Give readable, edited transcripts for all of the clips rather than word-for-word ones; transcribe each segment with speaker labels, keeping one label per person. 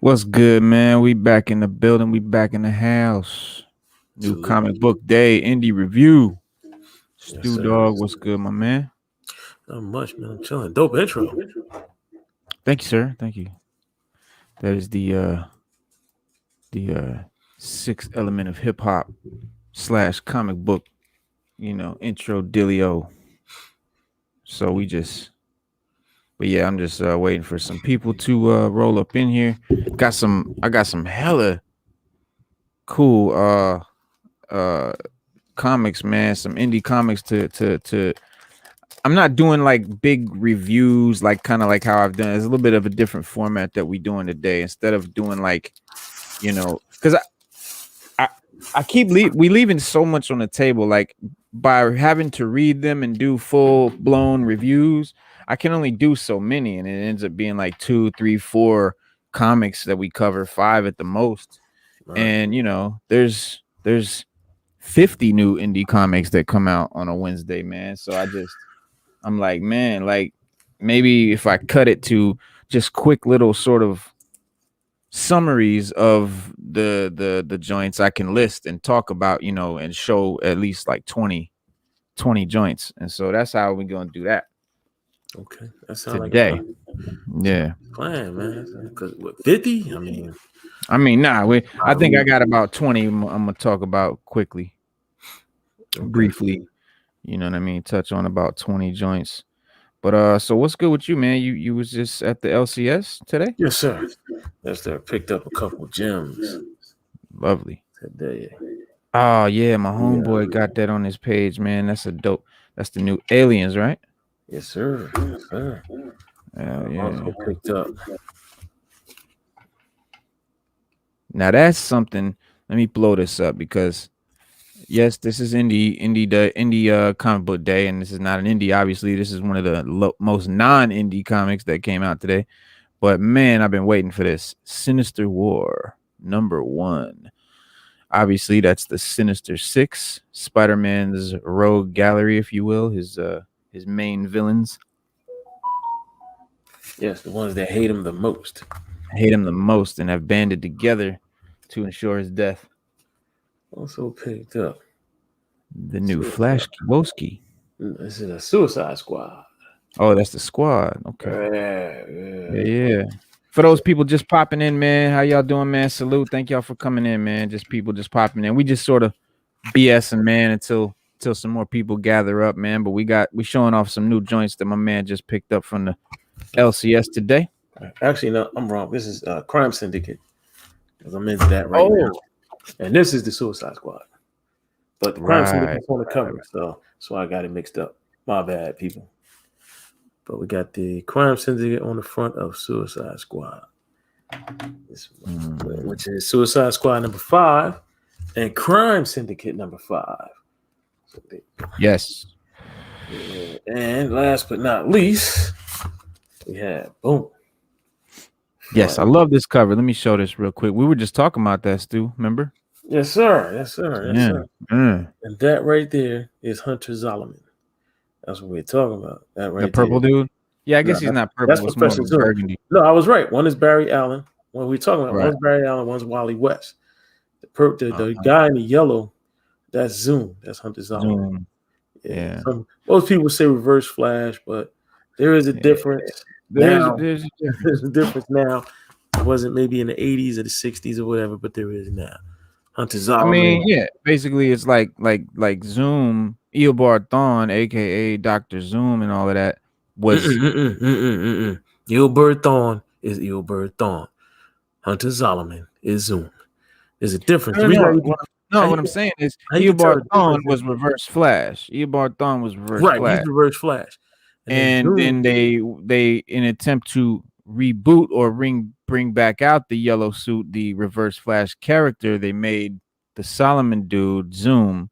Speaker 1: What's good, man? We back in the building. We back in the house. New comic book day, indie review. Stu Dog, what's good, my man?
Speaker 2: Not much, man. I'm chilling. Dope intro.
Speaker 1: Thank you, sir. Thank you. That is the sixth element of hip hop / comic book, intro dealio. So but yeah, I'm just waiting for some people to roll up in here. I got some hella cool comics, man. Some indie comics to I'm not doing like big reviews, like kind of like how I've done. It's a little bit of a different format that we doing today. Instead of doing like, because I keep leaving so much on the table, like by having to read them and do full blown reviews, I can only do so many, and it ends up being like 2, 3, 4 comics that we cover, 5 at the most. Right. And there's 50 new indie comics that come out on a Wednesday, man. So I'm like, man, like maybe if I cut it to just quick little sort of summaries of the joints I can list and talk about, and show at least like 20 joints. And so that's how we're going to do that.
Speaker 2: Okay. That sounds
Speaker 1: today.
Speaker 2: Like
Speaker 1: yeah.
Speaker 2: Plan, man. Because what, 50?
Speaker 1: I mean, I think I got about 20 I'm going to talk about quickly. Okay. Briefly. You know what I mean? Touch on about 20 joints. But so what's good with you, man? You was just at the LCS today?
Speaker 2: Yes, sir. Yes, sir. Picked up a couple gems.
Speaker 1: Lovely.
Speaker 2: Today.
Speaker 1: Oh yeah, my homeboy got that on his page, man. That's the new Aliens, right?
Speaker 2: Yes, sir. Yes, sir.
Speaker 1: Yeah.
Speaker 2: Also picked up.
Speaker 1: Now that's something. Let me blow this up because yes, this is indie comic book day, and this is not an indie. Obviously, this is one of the most non-indie comics that came out today. But man, I've been waiting for this. Sinister War #1. Obviously, that's the Sinister Six, Spider-Man's rogue gallery, if you will, his main villains.
Speaker 2: Yes, the ones that hate him the most.
Speaker 1: And have banded together to ensure his death.
Speaker 2: Also picked up
Speaker 1: the new Flash Kowalski.
Speaker 2: This is a Suicide Squad.
Speaker 1: Oh, that's the squad. Okay. Yeah. For those people just popping in, man, how y'all doing, man? Salute. Thank y'all for coming in, man. Just people just popping in. We just sort of BSing, man, until some more people gather up, man. But we showing off some new joints that my man just picked up from the LCS today.
Speaker 2: Actually, no, I'm wrong. This is Crime Syndicate. Because I'm into that right now. And this is the Suicide Squad. But the Crime Syndicate's on the cover, so that's why I got it mixed up. My bad, people. But we got the Crime Syndicate on the front of Suicide Squad. Which is Suicide Squad #5 and Crime Syndicate #5. So
Speaker 1: yes.
Speaker 2: Yeah. And last but not least, we have boom.
Speaker 1: Yes, I love this cover. Let me show this real quick. We were just talking about that, Stu. Remember?
Speaker 2: Yes, sir. Yes, sir. Yes, sir. And that right there is Hunter Zolomon. That's what we're talking about. That right
Speaker 1: the purple
Speaker 2: there.
Speaker 1: Dude? Yeah, I guess he's not purple.
Speaker 2: That's Professor Zoom. No, I was right. One is Barry Allen. When we're talking about one's Barry Allen, one's Wally West. The guy in the yellow, that's Zoom. That's Hunter Zolomon.
Speaker 1: Yeah.
Speaker 2: Most people say Reverse Flash, but there is a difference. There's a difference now. It wasn't maybe in the 80s or the 60s or whatever, but there is now. Hunter Zolomon.
Speaker 1: I mean, yeah, basically it's like Zoom, Eobard Thawne, aka Dr. Zoom, and all of that was
Speaker 2: Eobard Thawne is Eobard Thawne. Hunter Zolomon is Zoom. There's a difference.
Speaker 1: What I'm saying is Eobard Thawne was Reverse Flash. Eobard Thawne was Reverse Flash.
Speaker 2: Right, he's Reverse Flash.
Speaker 1: And then they in an attempt to reboot or bring back out the yellow suit, the Reverse Flash character, they made the Solomon dude Zoom,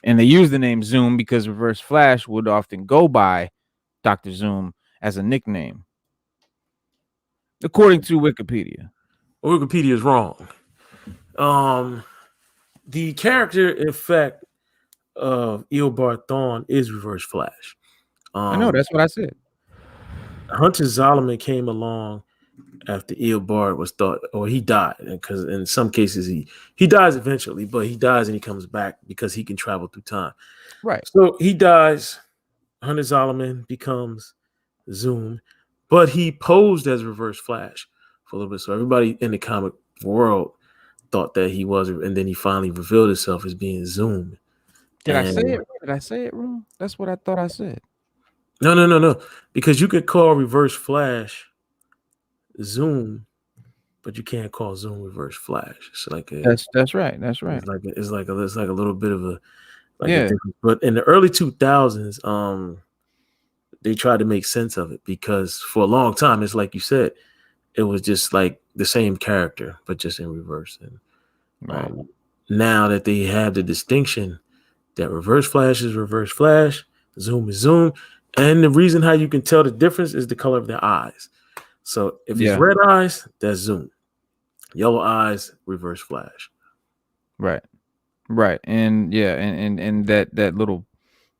Speaker 1: and they used the name Zoom because Reverse Flash would often go by Dr. Zoom as a nickname, according to Wikipedia.
Speaker 2: Wikipedia is wrong. The character effect of Eobard Thawne is Reverse Flash.
Speaker 1: I know, that's what I said.
Speaker 2: Hunter Zolomon came along after Eobard was thought, or he died, because in some cases he dies eventually, but he dies and he comes back because he can travel through time.
Speaker 1: Right.
Speaker 2: So he dies. Hunter Zolomon becomes Zoom, but he posed as Reverse Flash for a little bit. So everybody in the comic world thought that he was, and then he finally revealed himself as being Zoom.
Speaker 1: Did I say it? Did I say it wrong? That's what I thought I said.
Speaker 2: No. Because you could call Reverse Flash Zoom, but you can't call Zoom Reverse Flash. It's like
Speaker 1: that's right. That's right.
Speaker 2: It's like a little bit of a but in the early 2000s, they tried to make sense of it, because for a long time, it's like you said, it was just like the same character, but just in reverse. And now that they have the distinction that Reverse Flash is Reverse Flash, Zoom is Zoom, and the reason how you can tell the difference is the color of their eyes. So if it's red eyes, that's Zoom. Yellow eyes, Reverse Flash.
Speaker 1: Right. And and that little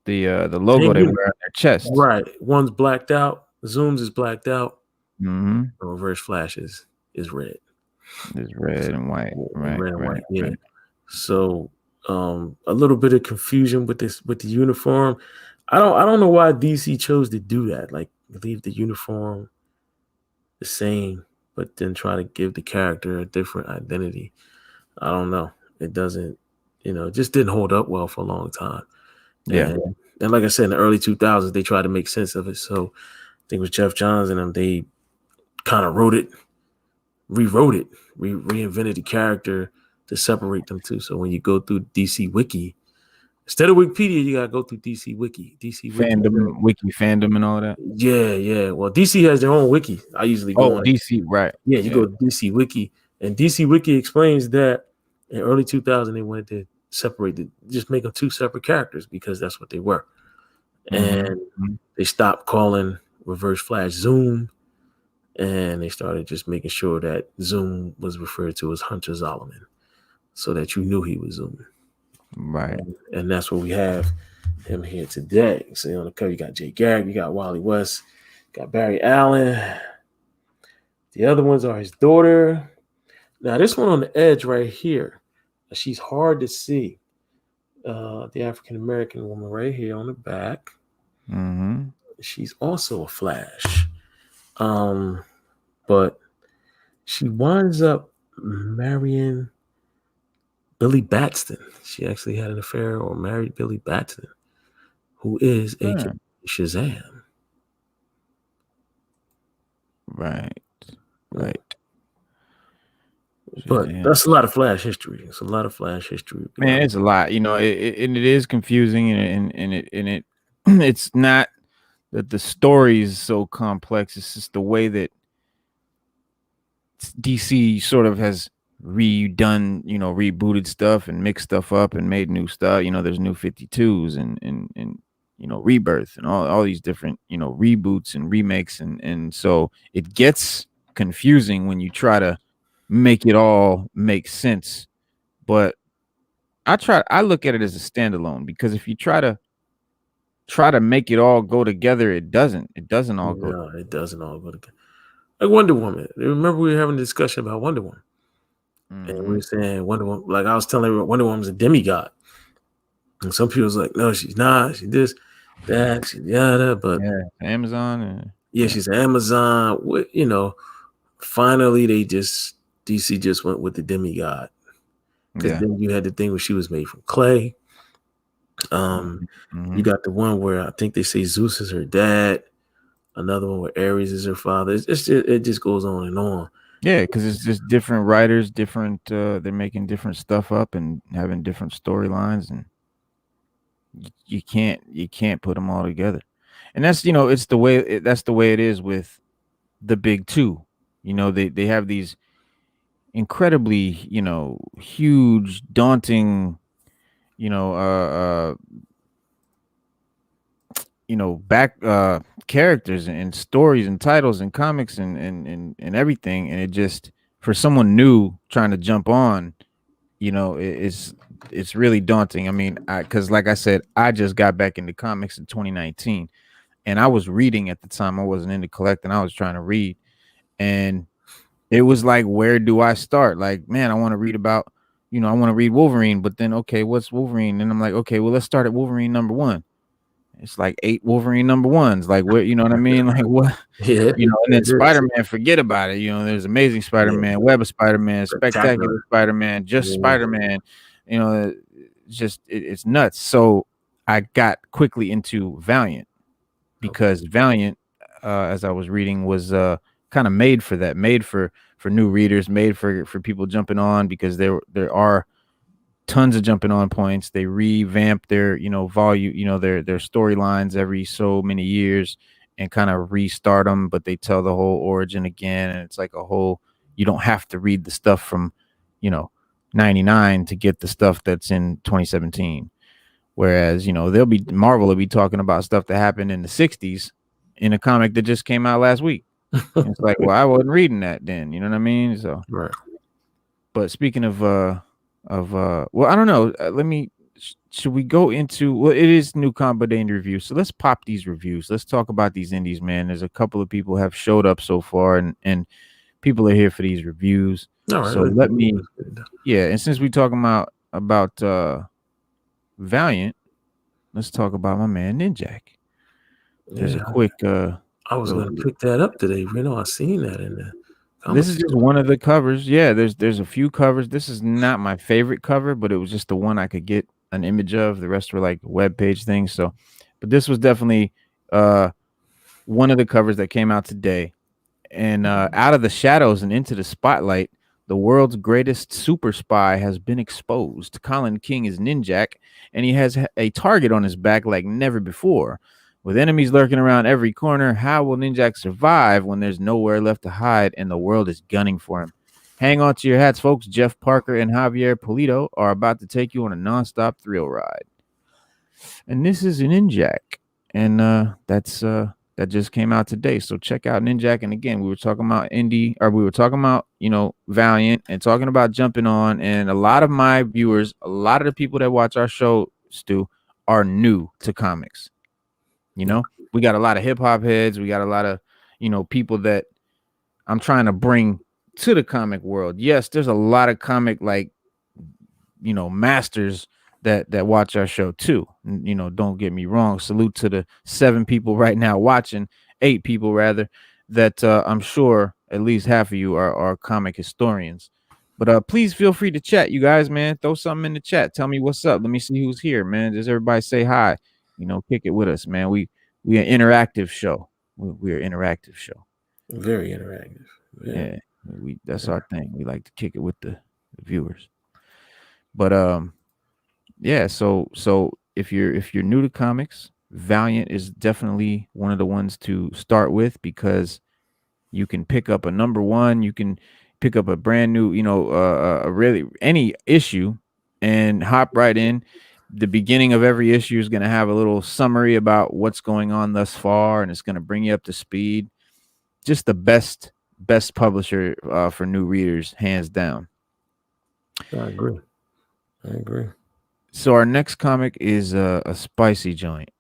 Speaker 1: the logo they wear on their chest.
Speaker 2: Right. One's blacked out. Zoom's is blacked out.
Speaker 1: Mm-hmm.
Speaker 2: Reverse Flash is red.
Speaker 1: It's red and white. Right.
Speaker 2: Red and white. Yeah. So a little bit of confusion with the uniform. I don't know why DC chose to do that. Like, leave the uniform the same, but then try to give the character a different identity. I don't know. It doesn't, it just didn't hold up well for a long time.
Speaker 1: Yeah.
Speaker 2: And like I said, in the early 2000s, they tried to make sense of it. So I think with Jeff Johns and them, they kind of rewrote it, reinvented the character to separate them too. So when you go through DC Wiki, instead of Wikipedia, you gotta go through DC Wiki.
Speaker 1: Wiki fandom and all that.
Speaker 2: Yeah. Well, DC has their own wiki. I usually go on
Speaker 1: DC, right?
Speaker 2: Yeah, you go to DC Wiki, and DC Wiki explains that in early 2000 they wanted to just make them two separate characters, because that's what they were. And they stopped calling Reverse Flash Zoom, and they started just making sure that Zoom was referred to as Hunter Zolomon, so that you knew he was Zoom.
Speaker 1: Right.
Speaker 2: And that's what we have him here today. So on the cover, you got Jay Garrick, you got Wally West, you got Barry Allen. The other ones are his daughter. Now, this one on the edge right here, she's hard to see. The African-American woman right here on the back.
Speaker 1: Mm-hmm.
Speaker 2: She's also a Flash. But she winds up marrying Billy Batson. She actually had an affair or married Billy Batson, who is a Shazam.
Speaker 1: Right.
Speaker 2: But that's a lot of Flash history. It's a lot of Flash history.
Speaker 1: Man, it's a lot. It is confusing, and it's not that the story is so complex. It's just the way that DC sort of has rebooted stuff and mixed stuff up and made new stuff. There's new 52s and Rebirth and all these different reboots and remakes, and so it gets confusing when you try to make it all make sense. But I look at it as a standalone, because if you try to make it all go together, it doesn't all go together.
Speaker 2: It doesn't all go together. Like Wonder Woman. Remember we were having a discussion about Wonder Woman. And we were saying Wonder Woman, like I was telling everyone, Wonder Woman's a demigod. And some people was like, no, she's not. She this, that, she yada. But
Speaker 1: Amazon.
Speaker 2: She's Amazon. Finally DC just went with the demigod. Because then you had the thing where she was made from clay. You got the one where I think they say Zeus is her dad. Another one where Ares is her father. It just goes on and on.
Speaker 1: Yeah, because it's just different writers, different. They're making different stuff up and having different storylines, and you can't put them all together. And that's it's the way that's the way it is with the big two. They have these incredibly huge, daunting, back characters and stories and titles and comics and everything, and it just, for someone new trying to jump on, it's really daunting. I mean, because like I said, I just got back into comics in 2019, and I was reading at the time. I wasn't into collecting. I was trying to read, and it was like, where do I start? Like, man, I want to read about, I want to read Wolverine, but then, okay, what's Wolverine? And I'm like, okay, well, let's start at Wolverine number 1. It's like 8 Wolverine number 1s. Like, what, you know what I mean? Like, what?
Speaker 2: Yeah.
Speaker 1: And then Spider-Man, forget about it. There's Amazing Spider-Man, Web of Spider-Man, Spectacular Spider-Man, just Spider-Man. It's nuts. So I got quickly into Valiant because Valiant, as I was reading, was kind of made for that, made for new readers, made for people jumping on, because there are tons of jumping on points. They revamp their volume, their storylines every so many years and kind of restart them, but they tell the whole origin again, and it's like a whole, you don't have to read the stuff from 99 to get the stuff that's in 2017. Whereas Marvel will be talking about stuff that happened in the 60s in a comic that just came out last week. It's like, well, I wasn't reading that then, you know what I mean? So
Speaker 2: right.
Speaker 1: But speaking of well, I don't know, should we go into, well, it is New Combo Day review, so let's pop these reviews. Let's talk about these indies, man. There's a couple of people have showed up so far, and people are here for these reviews. Right, so let me, and since we're talking about Valiant, let's talk about my man NinjaK. There's a quick
Speaker 2: I was gonna pick that up today. I seen that in there.
Speaker 1: This is just one of the covers. Yeah, there's a few covers. This is not my favorite cover, but it was just the one I could get an image of. The rest were like web page things. So, but this was definitely one of the covers that came out today. And out of the shadows and into the spotlight, the world's greatest super spy has been exposed. Colin King is NinjaK, and he has a target on his back like never before. With enemies lurking around every corner, how will NinjaK survive when there's nowhere left to hide and the world is gunning for him? Hang on to your hats, folks. Jeff Parker and Javier Polito are about to take you on a nonstop thrill ride. And this is an NinjaK, and that just came out today. So check out NinjaK. And again, we were talking about indie, or we were talking about Valiant, and talking about jumping on. And a lot of my viewers, a lot of the people that watch our show, Stu, are new to comics. We got a lot of hip hop heads. We got a lot of, people that I'm trying to bring to the comic world. Yes, there's a lot of comic, masters that watch our show too. Don't get me wrong. Salute to the 7 people right now watching, 8 people rather, that I'm sure at least half of you are comic historians. But please feel free to chat, you guys, man. Throw something in the chat. Tell me what's up. Let me see who's here, man. Does everybody say hi? Kick it with us, man. We an interactive show. We're an interactive show.
Speaker 2: Very interactive.
Speaker 1: Yeah, that's our thing. We like to kick it with the viewers. But so if you're new to comics, Valiant is definitely one of the ones to start with, because you can pick up a number 1, you can pick up a brand new, really any issue and hop right in. The beginning of every issue is going to have a little summary about what's going on thus far, and it's going to bring you up to speed. Just the best publisher for new readers, hands down.
Speaker 2: I agree.
Speaker 1: So our next comic is a spicy joint.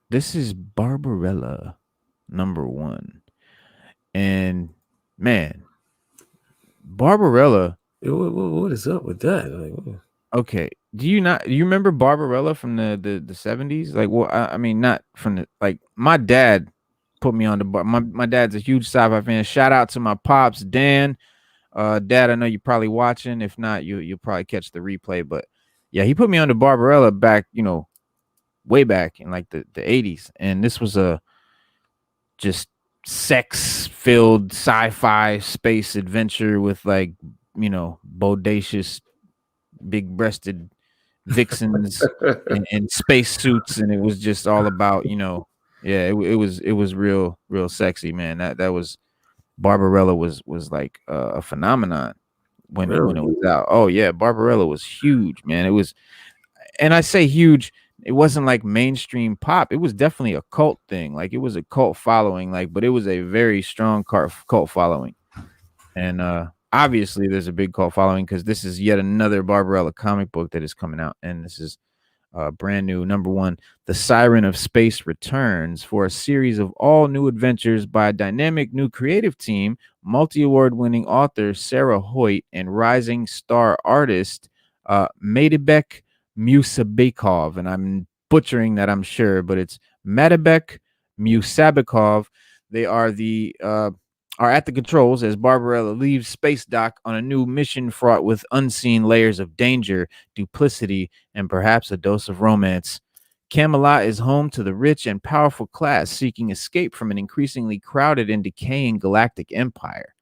Speaker 1: This is Barbarella number 1, and man, Barbarella.
Speaker 2: What is up with that?
Speaker 1: Okay, do you remember Barbarella from the 70s? Like, well, I mean, not from the, my dad put me on the bar. My dad's a huge sci-fi fan. Shout out to my pops, Dan. Dad, I know you're probably watching. If not, you'll probably catch the replay. But yeah, he put me on the Barbarella back, way back in like the 80s. And this was a just sex-filled sci-fi space adventure with bodacious, big-breasted vixens and space suits, and it was just all about it was real sexy, man. That was Barbarella was like a phenomenon when it was out. Oh yeah, Barbarella was huge, man. It was, and I say huge, it wasn't like mainstream pop. It was definitely a cult thing. Like, it was a cult following, but it was a very strong cult following. And obviously there's a big cult following because this is yet another Barbarella comic book that is coming out, and this is brand new number one. The Siren of Space returns for a series of all new adventures by a dynamic new creative team, multi-award winning author Sarah Hoyt, and rising star artist Madibek Musabekov. And I'm butchering that, I'm sure, but it's Madibek Musabekov. They are at the controls as Barbarella leaves Space Dock on a new mission fraught with unseen layers of danger, duplicity, and perhaps a dose of romance. Camelot is home to the rich and powerful class seeking escape from an increasingly crowded and decaying galactic empire.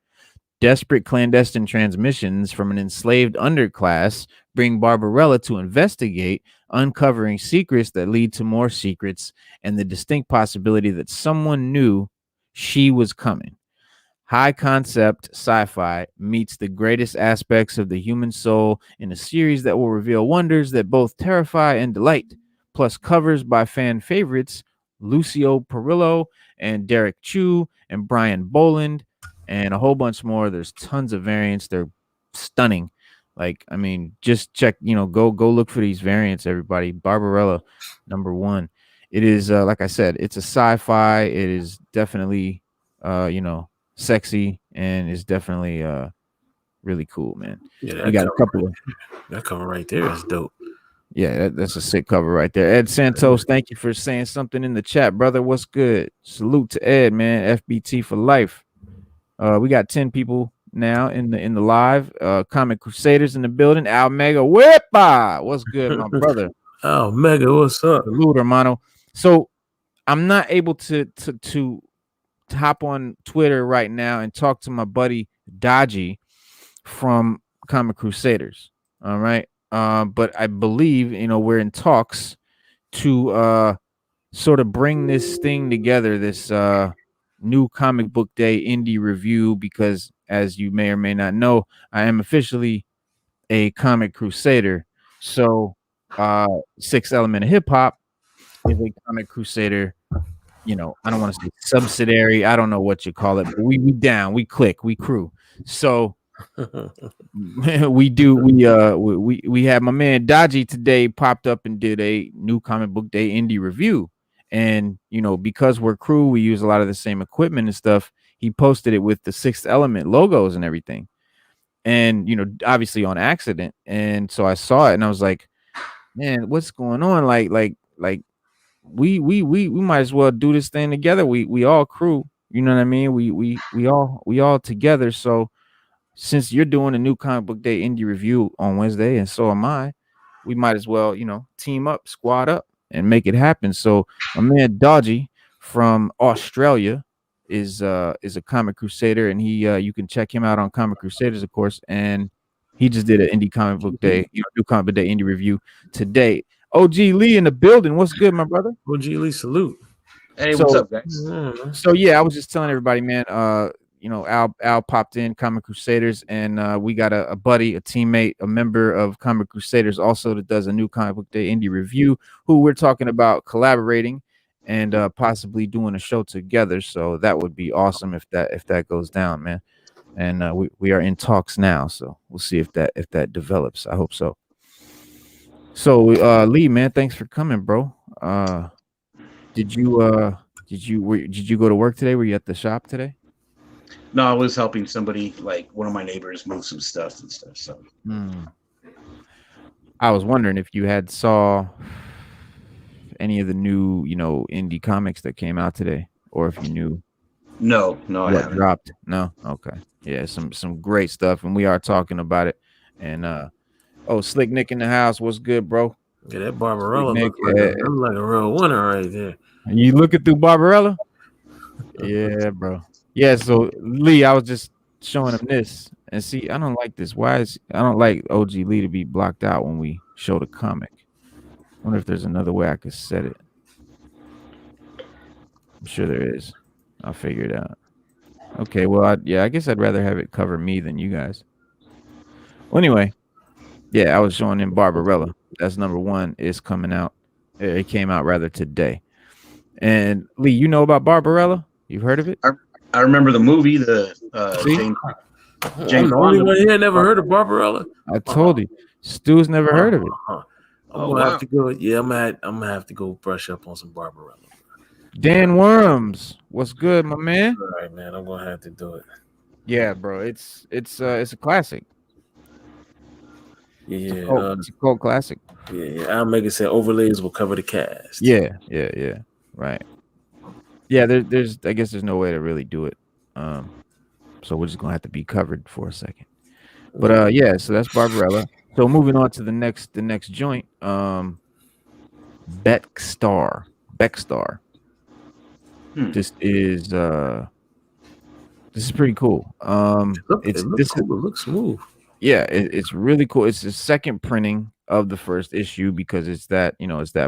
Speaker 1: Desperate clandestine transmissions from an enslaved underclass bring Barbarella to investigate, uncovering secrets that lead to more secrets and the distinct possibility that someone knew she was coming. High concept sci-fi meets the greatest aspects of the human soul in a series that will reveal wonders that both terrify and delight, plus covers by fan favorites Lucio Perillo and Derek Chu and Brian Boland and a whole bunch more. There's tons of variants. They're stunning. Like, I mean, just check, go look for these variants, everybody. Barbarella, number one. It is, like I said, it's a sci-fi. It is definitely, sexy, and it's definitely really cool, man.
Speaker 2: Yeah,
Speaker 1: we got a couple of
Speaker 2: that cover right there is dope.
Speaker 1: Yeah, that's a sick cover right there. Ed Santos, thank you for saying something in the chat, brother. What's good? Salute to Ed, man. FBT for life. We got 10 people now in the live. Comic Crusaders in the building. Al Mega Whippa. What's good, my brother?
Speaker 2: Al Mega, what's up?
Speaker 1: Salute, hermano. So I'm not able to hop on Twitter right now and talk to my buddy Dodgy from Comic Crusaders. All right. But I believe, we're in talks to sort of bring this thing together, this new comic book day indie review, because as you may or may not know, I am officially a Comic Crusader. So Sixth Element of Hip Hop is a Comic Crusader. I don't want to say subsidiary. I don't know what you call it, but we down, we click, we crew. So we had my man Dodgy today popped up and did a new comic book day indie review. And, because we're crew, we use a lot of the same equipment and stuff. He posted it with the Sixth Element logos and everything. And, obviously on accident. And so I saw it and I was like, man, what's going on? Like we might as well do this thing together. We all crew, you know what I mean? We all together. So since you're doing a new comic book day indie review on Wednesday, and so am I, we might as well, team up, squad up, and make it happen. So my man Dodgy from Australia is a Comic Crusader, and he you can check him out on Comic Crusaders, of course. And he just did an indie comic book day, new comic book day indie review today. OG Lee in the building. What's good, my brother?
Speaker 2: OG Lee, salute.
Speaker 3: Hey, what's up, guys?
Speaker 1: So yeah, I was just telling everybody, man. Al popped in Comic Crusaders, and we got a buddy, a teammate, a member of Comic Crusaders, also that does a new comic book day indie review, who we're talking about collaborating and possibly doing a show together. So that would be awesome if that goes down, man. And we are in talks now, so we'll see if that develops. I hope so. So Lee, man, thanks for coming, bro. Did you go to work today? Were you at the shop today?
Speaker 3: No, I was helping somebody, like one of my neighbors, move some stuff and stuff. So
Speaker 1: I was wondering if you had saw any of the new, indie comics that came out today, or if you knew.
Speaker 3: No, I haven't.
Speaker 1: Dropped. No, okay, yeah, some great stuff, and we are talking about it. And Slick Nick in the house, what's good, bro?
Speaker 2: Yeah, that Barbarella looks like a real winner right there.
Speaker 1: You looking through Barbarella? Yeah, bro. Yeah, so Lee, I was just showing him this, and see, I don't like this. I don't like OG Lee to be blocked out when we show the comic. I wonder if there's another way I could set it. I'm sure there is. I'll figure it out. Okay, well, I guess I'd rather have it cover me than you guys. Well, anyway, yeah, I was showing him Barbarella. That's number one. It's coming out. It came out rather today. And Lee, you know about Barbarella? You've heard of it?
Speaker 3: I remember the movie, the
Speaker 2: James. I'm the only one here never heard of Barbarella.
Speaker 1: I told you, Stu's never heard of it.
Speaker 2: I'm gonna have to go. Yeah, I'm gonna have to go brush up on some Barbarella.
Speaker 1: Dan Worms, what's good, my man?
Speaker 2: All right, man. I'm gonna have to do it.
Speaker 1: Yeah, bro. It's a classic.
Speaker 2: Yeah,
Speaker 1: it's a cult classic.
Speaker 2: Yeah. I'll make it say overlays will cover the cast.
Speaker 1: Yeah. Right. Yeah, there's I guess there's no way to really do it. So we're just gonna have to be covered for a second. But yeah, so that's Barbarella. So moving on to the next joint, Becstar. This is pretty cool.
Speaker 2: It looks smooth.
Speaker 1: Yeah, it's really cool. It's the second printing of the first issue because it's that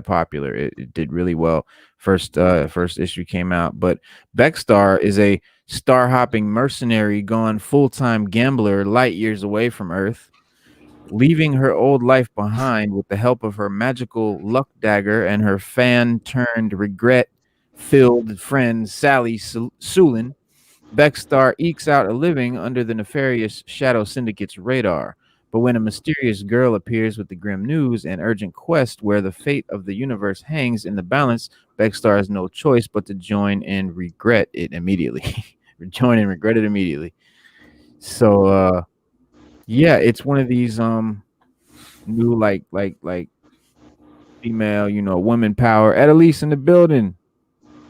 Speaker 1: popular. It did really well. First issue came out, but Becstar is a star-hopping mercenary gone full-time gambler light years away from Earth, leaving her old life behind with the help of her magical luck dagger and her fan-turned regret-filled friend Sally Sulin. Becstar ekes out a living under the nefarious Shadow Syndicate's radar. But when a mysterious girl appears with the grim news and urgent quest where the fate of the universe hangs in the balance, Becstar has no choice but to join and regret it immediately. So, yeah, it's one of these new like female, women power. Annalise in the building.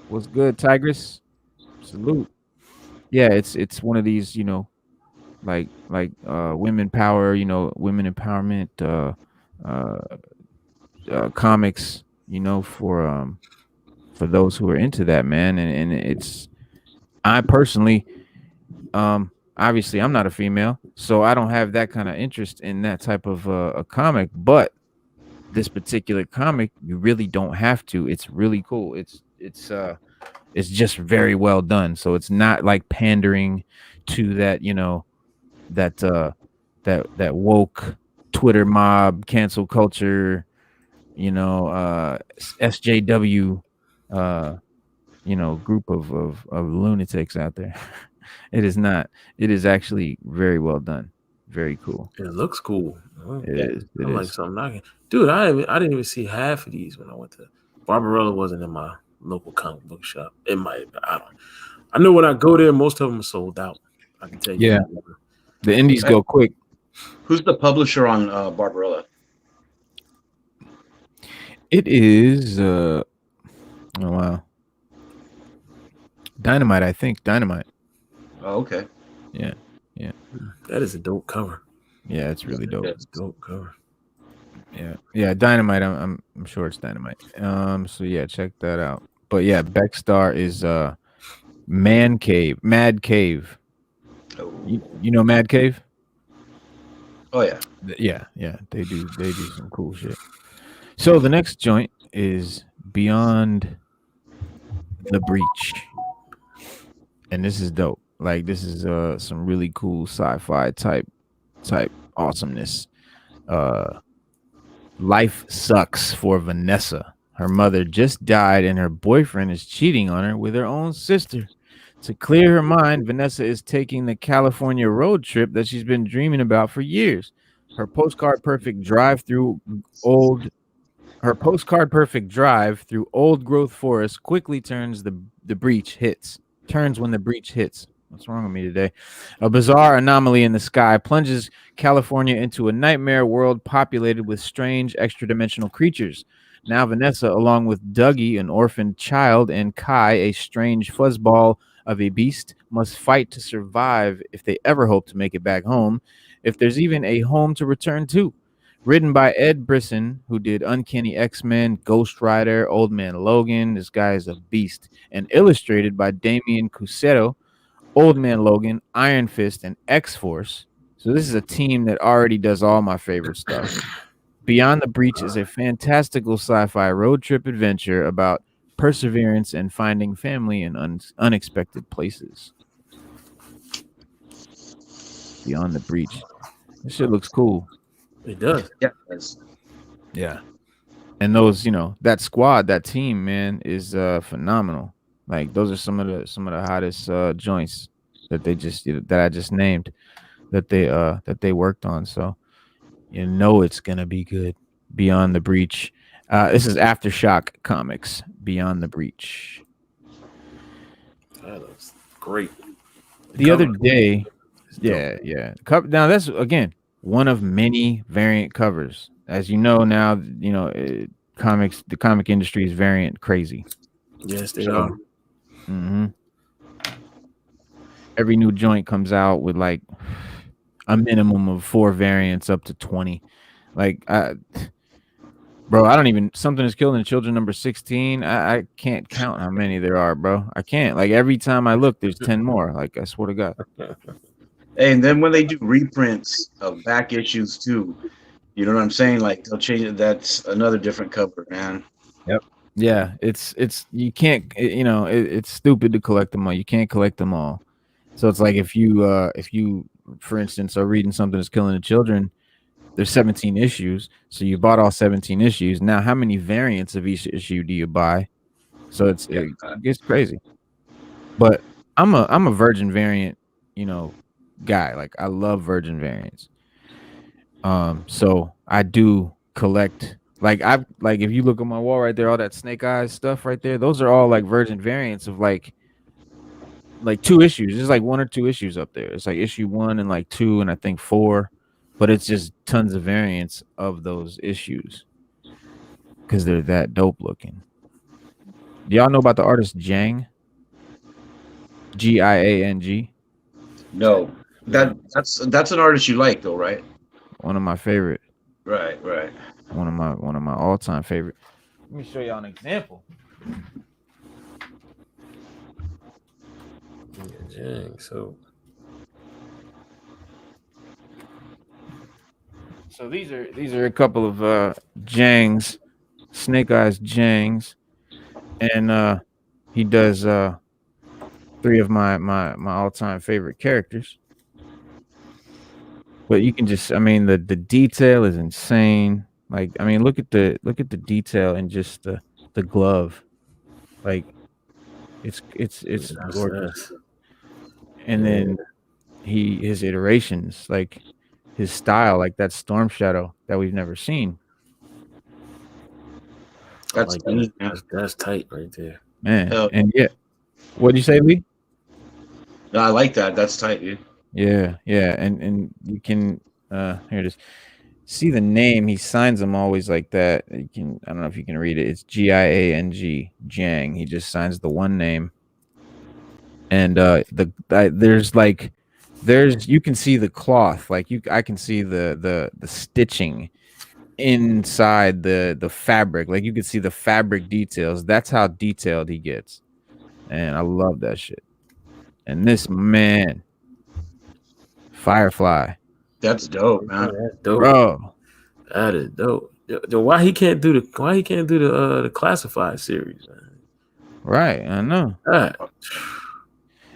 Speaker 1: What's good, Tigress? Salute. Yeah, it's one of these, like women power, women empowerment comics, for those who are into that, man. And it's, I personally, obviously I'm not a female, so I don't have that kind of interest in that type of a comic, but this particular comic, you really don't have to. It's really cool. It's just very well done. So it's not like pandering to that, that woke Twitter mob, cancel culture, SJW, group of lunatics out there. It is not. It is actually very well done. Very cool.
Speaker 2: It looks cool.
Speaker 1: It is.
Speaker 2: It like something I can. Dude, I didn't even see half of these when I went to Barbarella. Wasn't in my local comic book shop. It might. I know when I go there, most of them are sold out. I can tell you.
Speaker 1: Yeah. The indies go quick.
Speaker 3: Who's the publisher on Barbarella?
Speaker 1: It is. Oh wow. Dynamite, I think. Dynamite.
Speaker 3: Oh, okay.
Speaker 1: Yeah.
Speaker 2: That is a dope cover.
Speaker 1: Yeah, it's really dope.
Speaker 2: It's a dope cover.
Speaker 1: Yeah. Dynamite. I'm sure it's Dynamite. So yeah, check that out. But yeah, Becstar is Mad Cave.
Speaker 3: Oh.
Speaker 1: You know Mad Cave?
Speaker 3: Oh yeah.
Speaker 1: Yeah. They do some cool shit. So the next joint is Beyond the Breach. And this is dope. Like, this is some really cool sci-fi type awesomeness. Life sucks for Vanessa. Her mother just died and her boyfriend is cheating on her with her own sister. To clear her mind, Vanessa is taking the California road trip that she's been dreaming about for years. Her postcard perfect drive through old growth forest quickly turns when the breach hits. What's wrong with me today? A bizarre anomaly in the sky plunges California into a nightmare world populated with strange extra-dimensional creatures. Now Vanessa, along with Dougie, an orphaned child, and Kai, a strange fuzzball of a beast, must fight to survive if they ever hope to make it back home, if there's even a home to return to. Written by Ed Brisson, who did Uncanny X-Men, Ghost Rider, Old Man Logan. This guy is a beast. And illustrated by Damian Cusero, Old Man Logan, Iron Fist, and X-Force. So this is a team that already does all my favorite stuff. Beyond the Breach is a fantastical sci-fi road trip adventure about perseverance and finding family in unexpected places. Beyond the Breach. This shit looks cool.
Speaker 2: It does.
Speaker 3: Yeah.
Speaker 1: Yeah. And those, that squad, that team, man, is phenomenal. Like, those are some of the hottest joints that I just named that they worked on. So it's gonna be good. Beyond the Breach. This is Aftershock Comics, Beyond the Breach.
Speaker 2: That looks great.
Speaker 1: The other day, yeah. Now that's again one of many variant covers. As you know now, the comic industry is variant crazy.
Speaker 2: Yes, they are.
Speaker 1: Mm-hmm. Every new joint comes out with like a minimum of 4 variants up to 20. Like, bro, I don't even. Something is killing the children number 16. I can't count how many there are, bro. I can't. Like every time I look, there's 10 more. Like I swear to God.
Speaker 3: And then when they do reprints of back issues too, you know what I'm saying? Like they'll change it. That's another different cover, man.
Speaker 1: Yep. Yeah, it's you can't. It's stupid to collect them all. You can't collect them all. So it's like if you, for instance, are reading something that's killing the children, there's 17 issues. So you bought all 17 issues. Now, how many variants of each issue do you buy? So it gets crazy. But I'm a Virgin variant, guy. Like I love Virgin variants. So I do collect. Like if you look on my wall right there, all that Snake Eyes stuff right there, those are all like Virgin variants of like 2 issues. There's like 1 or 2 issues up there. It's like issue 1 and like 2 and I think 4, but it's just tons of variants of those issues because they're that dope looking. Do y'all know about the artist Jang? Giang?
Speaker 3: No, that's an artist you like though, right?
Speaker 1: One of my favorite.
Speaker 3: Right.
Speaker 1: One of my all-time favorite. Let me show y'all an example.
Speaker 2: Dang, so
Speaker 1: these are a couple of Jangs, Snake Eyes Jangs, and he does 3 of my all-time favorite characters. But you can just, the detail is insane. Like, look at the detail in just the glove. Like, it's gorgeous. And then his iterations, like his style, like that Storm Shadow that we've never seen.
Speaker 3: That's
Speaker 2: that's tight right there,
Speaker 1: man. And yeah, what'd you say, Lee?
Speaker 3: No, I like that. That's tight, dude.
Speaker 1: Yeah, and you can here it is. See the name, he signs them always like that. I don't know if you can read it. It's Giang, Jang. He just signs the one name. And there's you can see the cloth, like I can see the stitching inside the fabric. Like you can see the fabric details. That's how detailed he gets. And I love that shit. And this man, Firefly.
Speaker 3: That's dope, man.
Speaker 2: That's dope.
Speaker 1: Bro.
Speaker 2: That is dope. Why he can't do the classified series, man?
Speaker 1: Right, I know.
Speaker 2: Right.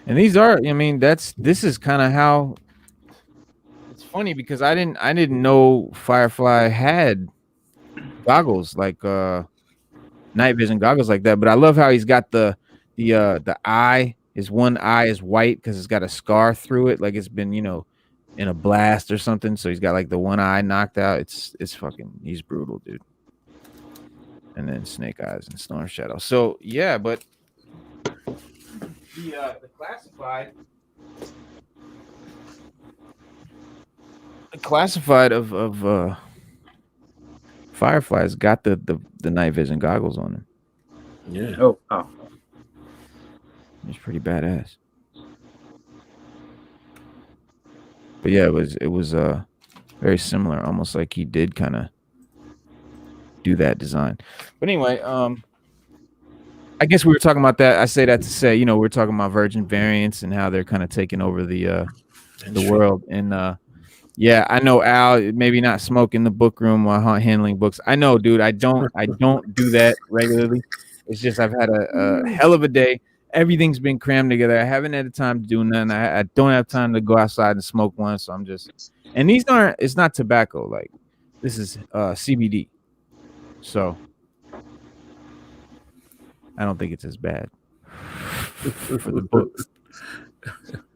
Speaker 1: And these are, this is kind of how it's funny because I didn't know Firefly had goggles like night vision goggles like that. But I love how he's got the eye. His one eye is white because it's got a scar through it, like it's been, in a blast or something. So he's got like the one eye knocked out. It's fucking, he's brutal, dude. And then Snake Eyes and Storm Shadow. So yeah, but the classified of Firefly's got the night vision goggles on him.
Speaker 2: Yeah.
Speaker 3: Oh.
Speaker 1: It's pretty badass. But yeah, it was very similar, almost like he did kind of do that design. But anyway, I guess we were talking about that. I say that to say, we're talking about Virgin variants and how they're kind of taking over the world. And yeah, I know Al maybe not smoking the book room while handling books. I know, dude. I don't do that regularly. It's just I've had a hell of a day. Everything's been crammed together. I haven't had the time to do nothing. I don't have time to go outside and smoke one. So I'm just, and it's not tobacco. Like this is CBD. So I don't think it's as bad for the books.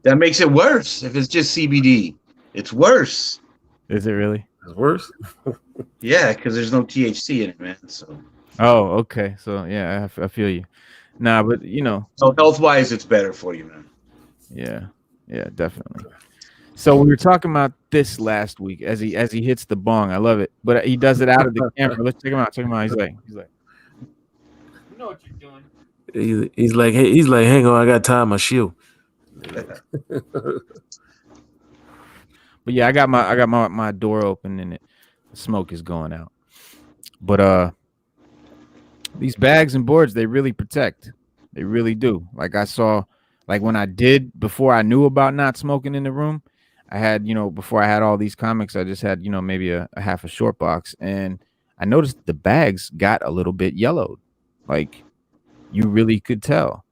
Speaker 3: That makes it worse. If it's just CBD, it's worse.
Speaker 1: Is it really?
Speaker 2: It's worse.
Speaker 3: Yeah, because there's no THC in it, man. So.
Speaker 1: Oh, okay. So yeah, I feel you. Nah, but you know.
Speaker 3: So health wise, it's better for you, man.
Speaker 1: Yeah, definitely. So we were talking about this last week as he hits the bong. I love it, but he does it out of the camera. Let's check him out. Check him out. He's like, you know what you're doing.
Speaker 2: He's like, hey, hang on, I got to tie my shoe.
Speaker 1: But yeah, I got my door open and the smoke is going out. But these bags and boards, they really protect. They really do. Like I saw, like when I did before I knew about not smoking in the room, I had, before I had all these comics, I just had, maybe a half a short box, and I noticed the bags got a little bit yellowed. Like you really could tell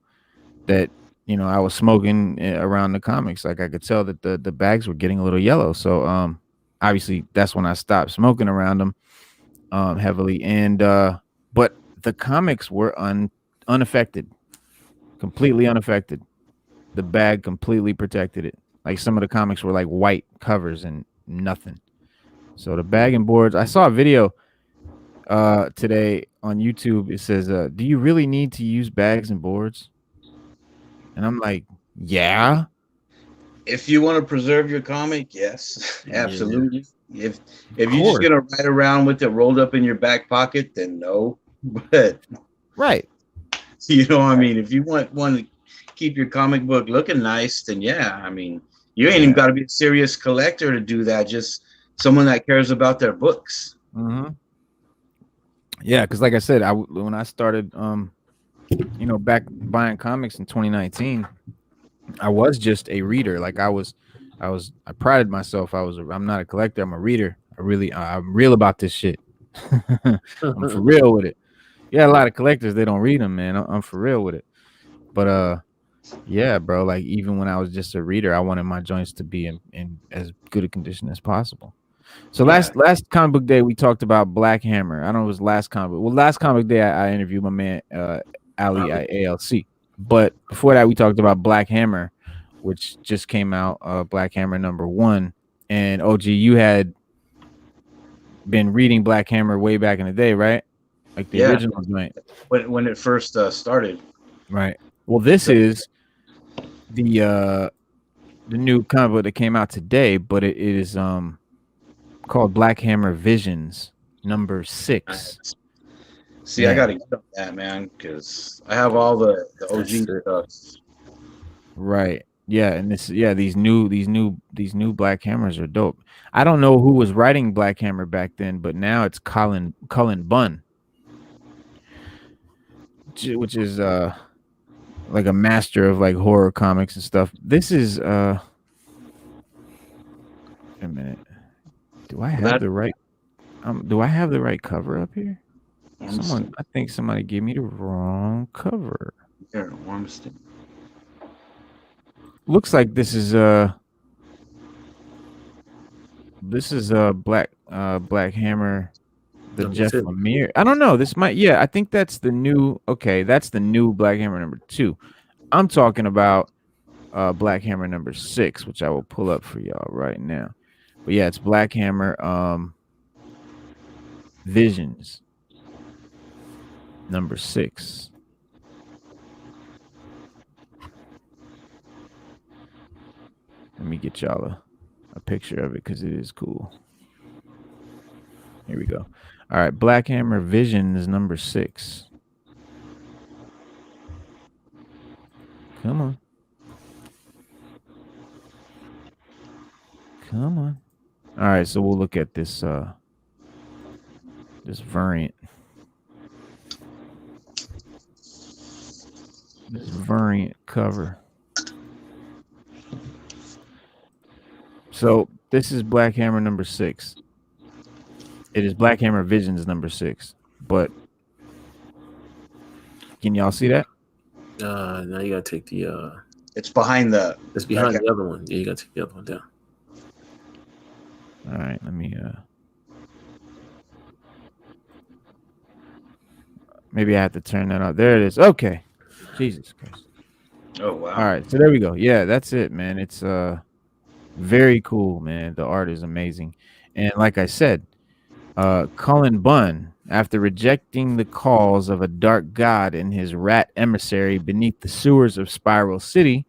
Speaker 1: that, I was smoking around the comics. Like I could tell that the bags were getting a little yellow. So obviously that's when I stopped smoking around them heavily. And but the comics were unaffected, completely unaffected. The bag completely protected it. Like some of the comics were like white covers and nothing. So the bag and boards, I saw a video today on YouTube. It says, do you really need to use bags and boards? And I'm like, yeah.
Speaker 3: If you want to preserve your comic, yes, absolutely. Yeah. If you're just gonna ride around with it rolled up in your back pocket, then no. But
Speaker 1: right,
Speaker 3: you know what I mean. If you want to keep your comic book looking nice, then yeah. I mean, you ain't even got to be a serious collector to do that. Just someone that cares about their books.
Speaker 1: Mm-hmm. Yeah, because like I said, when I started, back buying comics in 2019, I was just a reader. Like I prided myself. I'm not a collector. I'm a reader. I'm real about this shit. I'm for real with it. Yeah, a lot of collectors, they don't read them, man. I'm for real with it. But yeah, bro. Like even when I was just a reader, I wanted my joints to be in as good a condition as possible. So last comic book day we talked about Black Hammer. I don't know if it was last comic book. Well, last comic day I interviewed my man Ali at ALC. But before that we talked about Black Hammer, which just came out, Black Hammer #1. And OG, you had been reading Black Hammer way back in the day, right? Like the original joint.
Speaker 3: When it first started.
Speaker 1: Right. Well, this is the new comic book that came out today, but it is called Black Hammer Visions #6.
Speaker 3: See, I gotta get on that, man, because I have all the OG stuff. Right.
Speaker 1: Yeah, and these new Black Hammers are dope. I don't know who was writing Black Hammer back then, but now it's Cullen Bunn, which is like a master of like horror comics and stuff. This is a minute. Do I have the right cover up here? I think somebody gave me the wrong cover.
Speaker 3: Here, Wormston.
Speaker 1: Looks like this is Black Hammer, the Jeff Lemire. I don't know. This might, I think that's the new. Okay, that's the new Black Hammer #2. I'm talking about Black Hammer #6, which I will pull up for y'all right now. But yeah, it's Black Hammer Visions #6. Let me get y'all a picture of it because it is cool. Here we go. All right, Black Hammer Visions #6. Come on. Come on. All right, so we'll look at this this variant. This variant cover. So this is Black Hammer #6. It is Black Hammer Visions #6. But can y'all see that?
Speaker 2: Now you gotta take the
Speaker 3: it's behind the
Speaker 2: the other one. Yeah, you gotta take the other one down.
Speaker 1: All right, let me maybe I have to turn that off. There it is. Okay. Jesus Christ.
Speaker 3: Oh wow.
Speaker 1: All right, so there we go. Yeah, that's it, man. It's very cool, man. The art is amazing. And like I said, Cullen Bunn, after rejecting the calls of a dark god and his rat emissary beneath the sewers of Spiral City,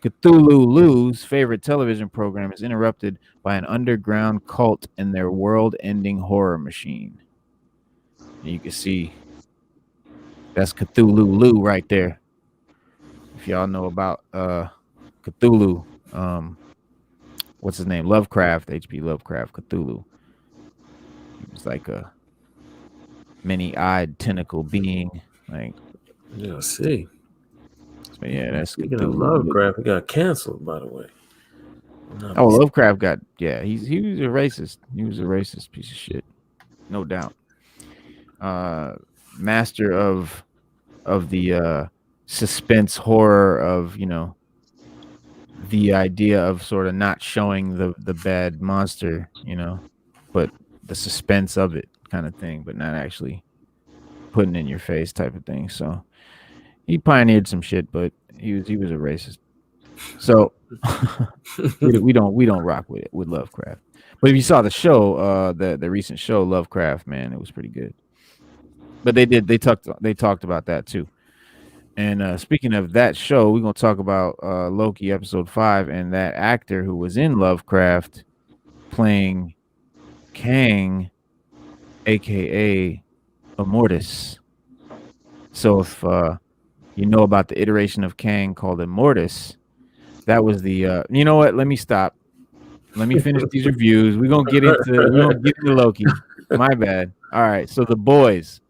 Speaker 1: Cthulhu Lou's favorite television program is interrupted by an underground cult and their world-ending horror machine. And you can see that's Cthulhu Lou right there. If y'all know about Cthulhu, what's his name? Lovecraft, H.P. Lovecraft, Cthulhu. He was like a many-eyed tentacle being. Like,
Speaker 2: yeah, see.
Speaker 1: So yeah, that's
Speaker 2: Speaking of Lovecraft, he got canceled, by the way.
Speaker 1: Oh, Lovecraft got he was a racist. He was a racist piece of shit, no doubt. Master of the suspense horror of, you know, the idea of sort of not showing the bad monster, you know, but the suspense of it kind of thing, but not actually putting it in your face type of thing. So he pioneered some shit, but he was a racist. So we don't rock with it with Lovecraft. But if you saw the show, the recent show Lovecraft, man, it was pretty good. But they talked about that too. And speaking of that show, we're gonna talk about Loki episode 5 and that actor who was in Lovecraft playing Kang, aka Immortus. So if you know about the iteration of Kang called Immortus, that was the you know what? Let me stop. Let me finish these reviews. We're gonna get into Loki. My bad. All right. So The Boys.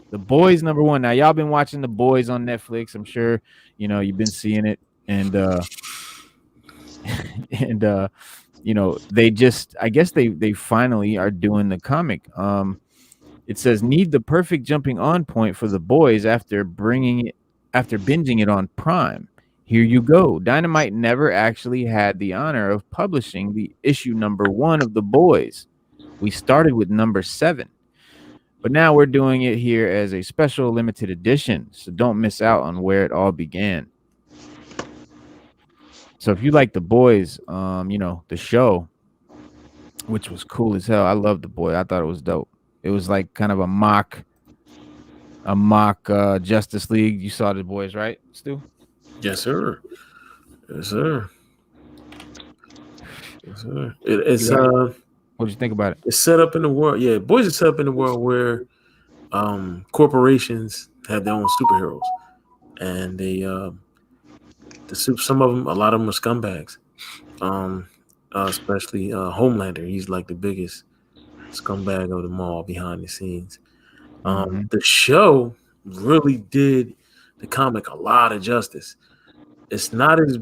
Speaker 1: The Boys #1. Now y'all been watching The Boys on Netflix. I'm sure you know you've been seeing it, and you know, they just, I guess they finally are doing the comic. It says need the perfect jumping on point for The Boys after binging it on Prime. Here you go. Dynamite never actually had the honor of publishing the issue #1 of The Boys. We started with #7. But now we're doing it here as a special limited edition, so don't miss out on where it all began. So if you like The Boys, you know, the show, which was cool as hell. I loved The Boys. I thought it was dope. It was like kind of a mock Justice League. You saw The Boys, right, Stu?
Speaker 2: Yes, sir. Yes, sir. Yes, sir. It's
Speaker 1: what did you think about it?
Speaker 2: It's set up in the world. Yeah, Boys is set up in the world where corporations have their own superheroes, and they some of them, a lot of them are scumbags. Especially Homelander. He's like the biggest scumbag of them all behind the scenes. The show really did the comic a lot of justice. It's not as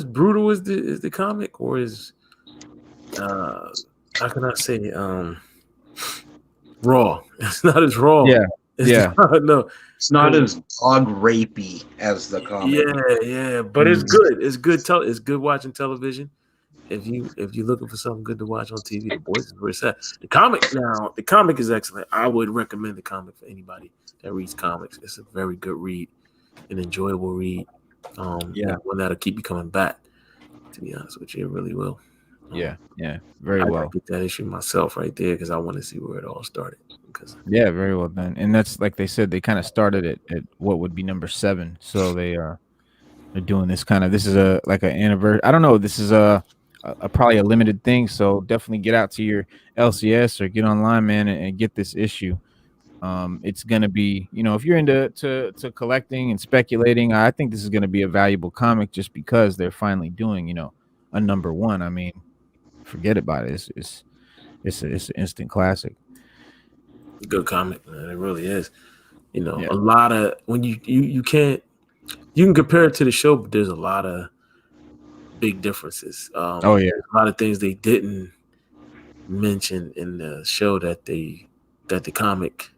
Speaker 2: brutal as the comic, or as how can I say raw. It's not as raw.
Speaker 1: Yeah.
Speaker 3: It's not as dog rapey as the comic.
Speaker 2: Yeah, but it's good. It's good. It's good watching television. If you're looking for something good to watch on TV, The Boys is where it's at. The comic is excellent. I would recommend the comic for anybody that reads comics. It's a very good read, an enjoyable read. One that'll keep you coming back. To be honest with you, it really will.
Speaker 1: Very well.
Speaker 2: I get that issue myself right there because I want to see where it all started.
Speaker 1: Very well done. And that's like they said, they kind of started it at what would be #7. So they're doing this kind of, this is an anniversary. I don't know. This is a probably a limited thing. So definitely get out to your LCS or get online, man, and get this issue. It's gonna be, you know, if you're into to collecting and speculating, I think this is gonna be a valuable comic just because they're finally doing, you know, a #1. I mean, forget about it. It's an instant classic.
Speaker 2: Good comic, man. It really is. You know, a lot of when you can compare it to the show, but there's a lot of big differences. A lot of things they didn't mention in the show that the comic.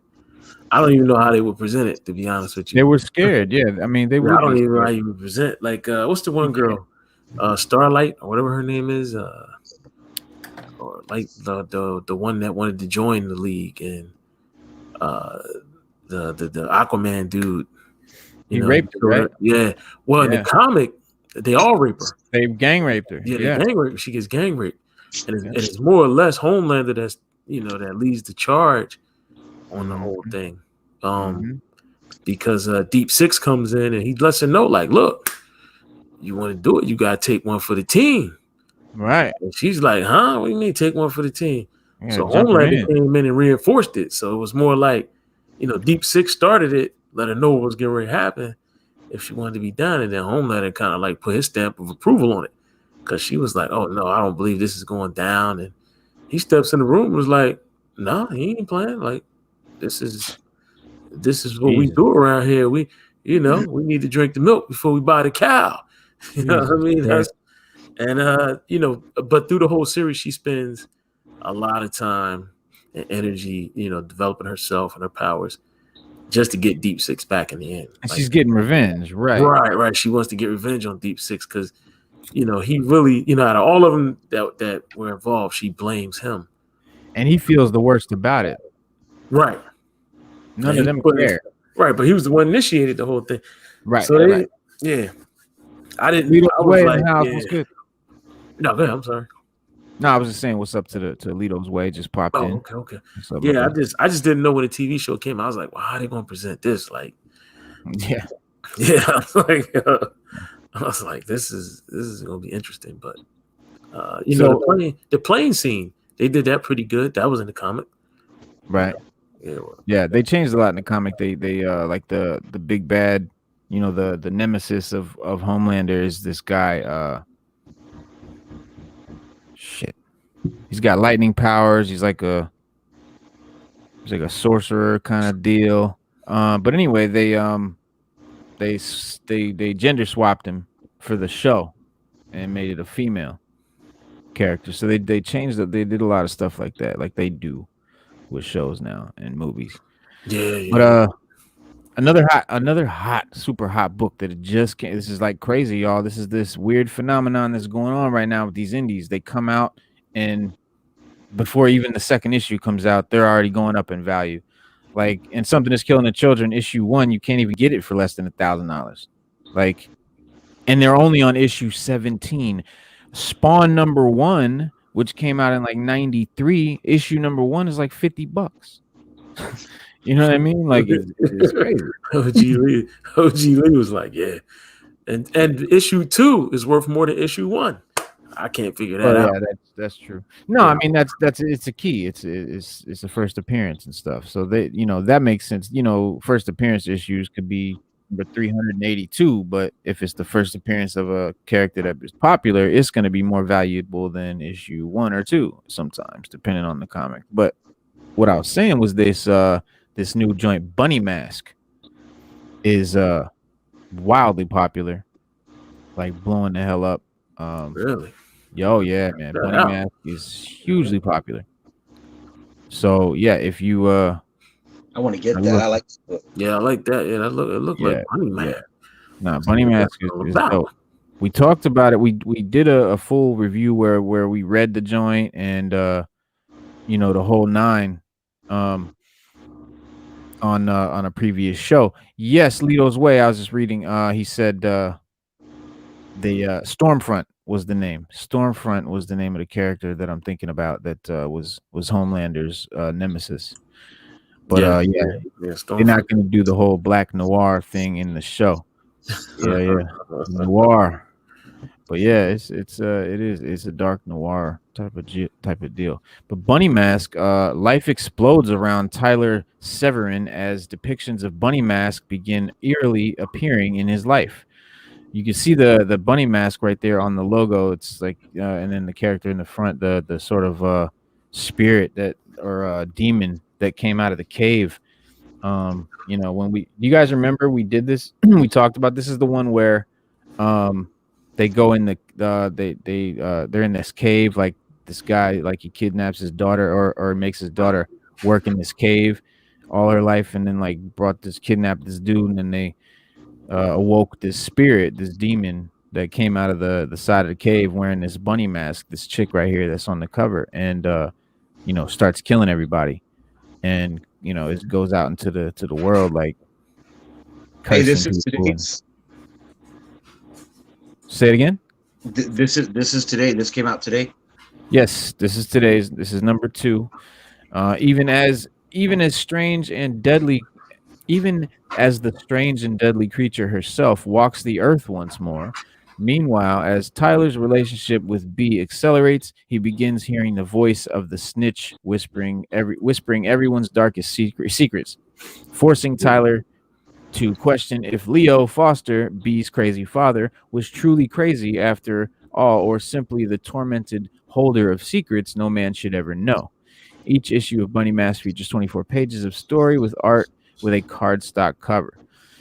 Speaker 2: I don't even know how they would present it, to be honest with you.
Speaker 1: They were scared. Yeah, I mean, they were.
Speaker 2: I don't even know how you would present. Like, what's the one girl, Starlight or whatever her name is, or like the one that wanted to join the league, and the Aquaman dude.
Speaker 1: He raped her, right?
Speaker 2: Yeah. Well, in the comic, they all rape her.
Speaker 1: They gang raped her.
Speaker 2: Yeah, they gang raped her. She gets gang raped. and it's more or less Homelander that's that leads the charge on the whole thing. Because Deep Six comes in and he lets her know, like, look, you want to do it, you gotta take one for the team.
Speaker 1: Right.
Speaker 2: And she's like, huh? What do you mean take one for the team?
Speaker 1: Yeah,
Speaker 2: so Homelander came in and reinforced it. So it was more like, Deep Six started it, let her know what was getting ready to happen if she wanted to be done. And then Homelander kind of like put his stamp of approval on it. Because she was like, oh, no, I don't believe this is going down. And he steps in the room and was like, no, he ain't playing. Like, this is what we do around here. We need to drink the milk before we buy the cow. You know what I mean? But through the whole series, she spends a lot of time and energy, developing herself and her powers just to get Deep Six back in the end.
Speaker 1: And she's getting revenge, right?
Speaker 2: Right. She wants to get revenge on Deep Six because, he really, out of all of them that were involved, she blames him.
Speaker 1: And he feels the worst about it.
Speaker 2: Right.
Speaker 1: None of them care.
Speaker 2: Right, but he was the one initiated the whole thing.
Speaker 1: Right.
Speaker 2: So I didn't. I was like,
Speaker 1: was good.
Speaker 2: No, go ahead, I'm sorry.
Speaker 1: No, I was just saying what's up to Lito's Way. Just popped in.
Speaker 2: Okay. Yeah, I just didn't know when the TV show came out. I was like, well, how are they gonna present this? Like,
Speaker 1: yeah.
Speaker 2: I was like, this is gonna be interesting. But the plane scene, they did that pretty good. That was in the comic,
Speaker 1: right? Yeah, they changed a lot in the comic. They like the big bad, the nemesis of Homelander is this guy. Shit, he's got lightning powers. He's like a sorcerer kind of deal. But anyway, they gender swapped him for the show and made it a female character. So they changed it. They did a lot of stuff like that, like they do with shows now and movies.
Speaker 2: Yeah.
Speaker 1: But another hot, super hot book that it just came. This is like crazy, y'all. This is this weird phenomenon that's going on right now with these indies. They come out, and before even the second issue comes out, they're already going up in value. Like, and Something Is Killing the Children, issue 1, you can't even get it for less than $1,000. Like, and they're only on issue 17. Spawn #1, which came out in like 93, issue #1 is like $50. You know what I mean? Like, it's crazy.
Speaker 2: OG Lee was like, yeah. And issue 2 is worth more than issue 1. I can't figure that out.
Speaker 1: Yeah, that's true. No, I mean that's it's a key. It's a first appearance and stuff. So they, that makes sense. First appearance issues could be number 382, but if it's the first appearance of a character that is popular, it's going to be more valuable than issue 1 or 2 sometimes, depending on the comic. But what I was saying was this new joint, Bunny Mask, is wildly popular, like blowing the hell up.
Speaker 2: Really?
Speaker 1: Yo, yeah, man. Bunny Mask is hugely popular. So yeah, if you
Speaker 3: I want to get that. I like this book.
Speaker 2: Yeah, I like that. Yeah, it looked like Bunny Mask.
Speaker 1: No, Bunny Mask is dope. We talked about it. We did a full review where we read the joint and the whole 9 on a previous show. Yes, Lito's Way. I was just reading. He said the Stormfront was the name. Stormfront was the name of the character that I'm thinking about. That was Homelander's nemesis. But they're not going to do the whole black noir thing in the show. Yeah, noir. But yeah, it's a dark noir type of deal. But Bunny Mask, life explodes around Tyler Severin as depictions of Bunny Mask begin eerily appearing in his life. You can see the Bunny Mask right there on the logo. It's like, and then the character in the front, the sort of spirit that or demon that came out of the cave. When you guys remember we did this, we talked about this is the one where they go in they're in this cave, like this guy, like he kidnaps his daughter or makes his daughter work in this cave all her life, and then like kidnapped this dude, and then they awoke this spirit, this demon that came out of the side of the cave wearing this bunny mask, this chick right here that's on the cover, and starts killing everybody, and it goes out into the world like.
Speaker 3: Hey, this is today's.
Speaker 1: Say it again.
Speaker 3: This is today. This came out today.
Speaker 1: Yes, this is number 2. Even as strange and deadly, even as the strange and deadly creature herself walks the earth once more. Meanwhile, as Tyler's relationship with B accelerates, he begins hearing the voice of the snitch whispering everyone's darkest secrets, forcing Tyler to question if Leo Foster, B's crazy father, was truly crazy after all, or simply the tormented holder of secrets no man should ever know. Each issue of Bunny Mask features 24 pages of story with art with a cardstock cover.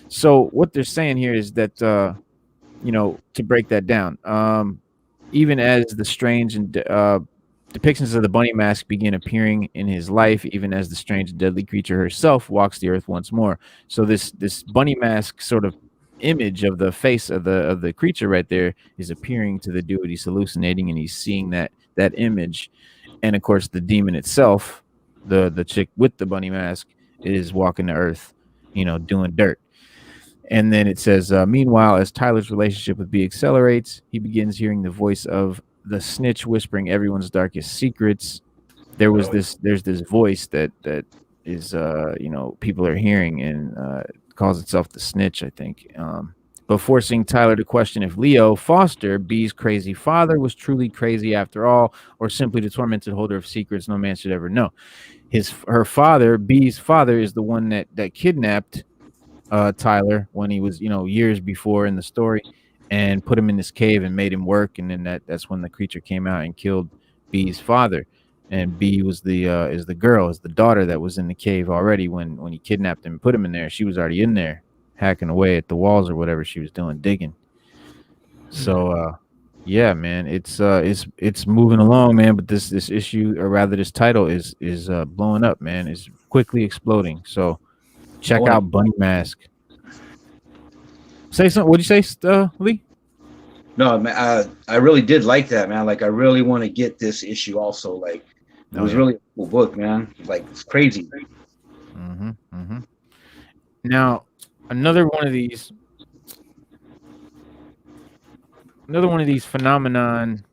Speaker 1: So what they're saying here is that, to break that down, even as the strange and depictions of the Bunny Mask begin appearing in his life, even as the strange and deadly creature herself walks the earth once more. So this Bunny Mask sort of image of the face of the creature right there is appearing to the dude. He's hallucinating and he's seeing that image. And of course, the demon itself, the chick with the bunny mask, is walking the earth, doing dirt. And then it says, meanwhile, as Tyler's relationship with B accelerates, he begins hearing the voice of the snitch whispering everyone's darkest secrets. There's this voice that is, people are hearing, and calls itself the snitch, I think. But forcing Tyler to question if Leo Foster, B's crazy father, was truly crazy after all, or simply the tormented holder of secrets no man should ever know. Her father, B's father, is the one that kidnapped Tyler when he was, years before in the story, and put him in this cave and made him work. And then that's when the creature came out and killed B's father. And B was the daughter that was in the cave already when he kidnapped him and put him in there. She was already in there, hacking away at the walls or whatever she was doing, digging. So yeah, man, it's moving along, man. But this issue, or rather this title, is blowing up, man. It's quickly exploding. So check out Bunny Mask. Say something. What'd you say, Lee?
Speaker 3: No, man, I really did like that, man. Like, I really want to get this issue also. Like, it was really a cool book, man. Like, it's crazy.
Speaker 1: Now, another one of these phenomenon,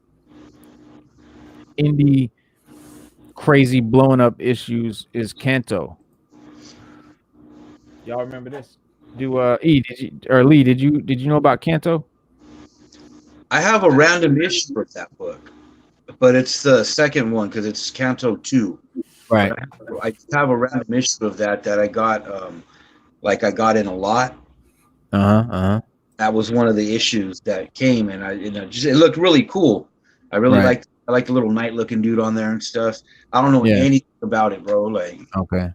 Speaker 1: indie crazy blowing up issues is Canto. Y'all remember this? Lee, did you know about Canto?
Speaker 3: I have a random issue of that book, but it's the second one because it's Canto 2.
Speaker 1: Right.
Speaker 3: I have a random issue of that I got, I got in a lot. That was one of the issues that came, and it looked really cool. I really liked the little knight looking dude on there and stuff. I don't know anything about it, bro. Like, okay.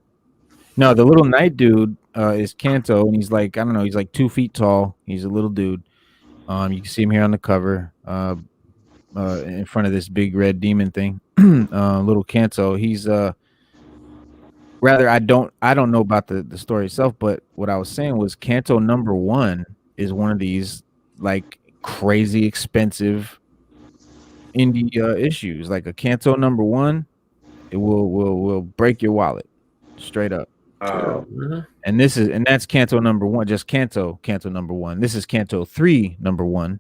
Speaker 1: No, the little knight dude is Canto, and he's like, I don't know, he's like 2 feet tall. He's a little dude. You can see him here on the cover, in front of this big red demon thing. Little Canto. He's rather, I don't know about the story itself, but what I was saying was Canto #1 is one of these like crazy expensive indie issues. Like a Canto #1, it will break your wallet straight up. And that's Canto #1, just Canto #1. This is Canto 3 #1.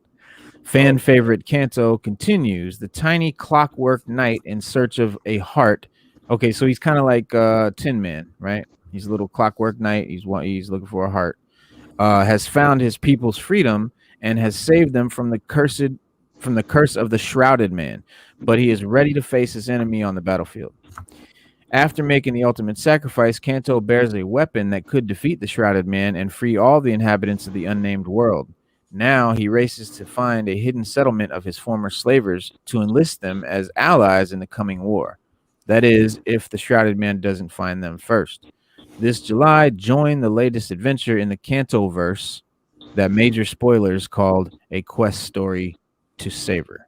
Speaker 1: Fan favorite Canto continues. The tiny clockwork knight in search of a heart. Okay, so he's kind of like Tin Man, right? He's a little clockwork knight. He's looking for a heart. Has found his people's freedom and has saved them from the curse of the shrouded man, but he is ready to face his enemy on the battlefield. After making the ultimate sacrifice, Canto bears a weapon that could defeat the shrouded man and free all the inhabitants of the unnamed world. Now he races to find a hidden settlement of his former slavers to enlist them as allies in the coming war. That is, if the shrouded man doesn't find them first. This July, join the latest adventure in the Canto-verse that major spoilers called A Quest Story to Savor.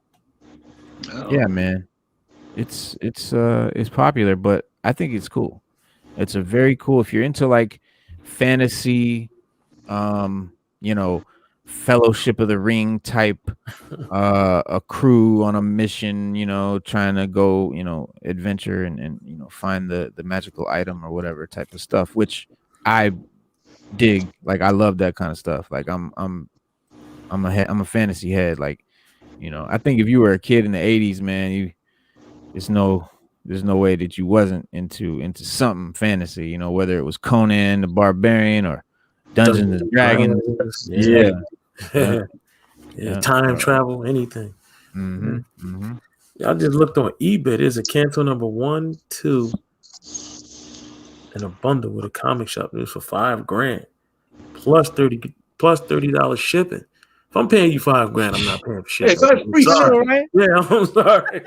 Speaker 1: Yeah, man. It's popular, but I think it's cool. It's a very cool, if you're into like fantasy, Fellowship of the Ring type, a crew on a mission, trying to go, adventure and find the magical item or whatever type of stuff, which I dig. Like, I love that kind of stuff. Like, I'm a fantasy head. Like, I think if you were a kid in the 80s, man, there's no way that you wasn't into something fantasy, you know, whether it was Conan the Barbarian or Dungeons and Dragons.
Speaker 2: Yeah.
Speaker 1: Yeah.
Speaker 2: Time travel, anything. I just looked on eBay. There's a Canto number 1, 2, and a bundle with a comic shop. It was for $5,000 plus $30 shipping. If I'm paying you $5,000, I'm not paying for shipping.
Speaker 3: Right?
Speaker 2: Yeah, I'm sorry.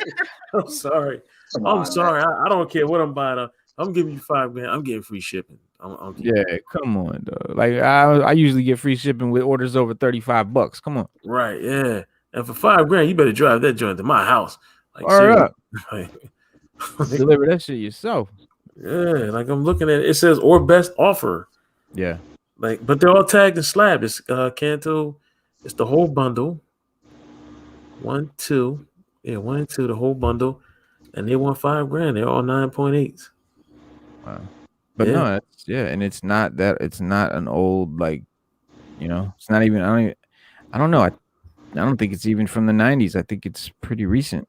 Speaker 2: I'm sorry. I'm sorry. I don't care what I'm buying. I'm giving you $5,000. I'm getting free shipping.
Speaker 1: Yeah, come on, though. Like I usually get free shipping with orders over $35. Come on.
Speaker 2: Right, yeah. And for $5,000, you better drive that joint to my house. Like,
Speaker 1: up. Deliver that shit yourself.
Speaker 2: Yeah, like I'm looking at it. It says or best offer.
Speaker 1: Yeah.
Speaker 2: Like, but they're all tagged and slabbed. It's Canto. It's the whole bundle. 1, 2. Yeah, 1 and 2, the whole bundle. And they want $5,000. They're all 9.8s.
Speaker 1: Wow. But no, and it's not an old, like, you know, it's not even, I don't know. I don't think it's even from the 90s. I think it's pretty recent.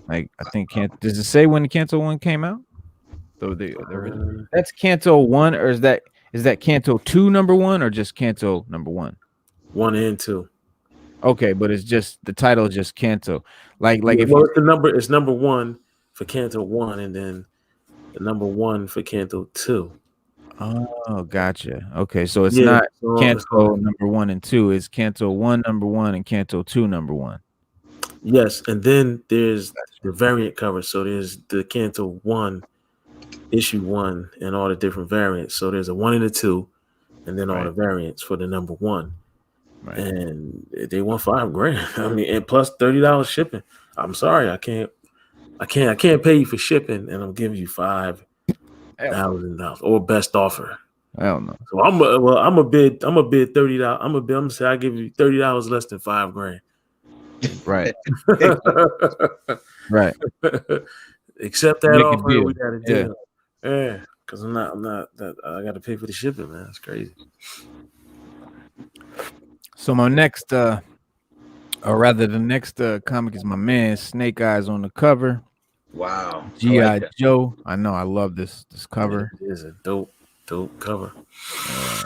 Speaker 1: Like, I think does it say when the Canto 1 came out? So that's Canto 1, or is that Canto 2 number 1, or just Canto number 1?
Speaker 2: 1 and 2.
Speaker 1: Okay, but it's just the title is just Canto. Like if
Speaker 2: it's the number, it's number 1 for Canto 1, and then the number 1 for Canto 2.
Speaker 1: Oh, gotcha. Okay, so it's not Canto number 1 and 2. It's Canto 1 number 1 and Canto 2 number 1.
Speaker 2: Yes, and then there's the variant cover. So there's the Canto 1, issue 1, and all the different variants. So there's a 1 and a 2, and then all the variants for the number 1. Right. And they want $5,000. I mean, and plus $30 shipping. I'm sorry, I can't pay you for shipping, and I'm giving you $5,000 or best offer.
Speaker 1: Hell no.
Speaker 2: So I'm a bid $30. I'm gonna say I give you $30 less than $5,000.
Speaker 1: Right. Right.
Speaker 2: Accept that offer. We got to do. Yeah, because I'm not that I got to pay for the shipping, man. That's crazy.
Speaker 1: So my next, or rather the next comic is my man Snake Eyes on the cover.
Speaker 3: Wow.
Speaker 1: G.I. Joe. I know. I love this cover.
Speaker 2: It is a dope cover.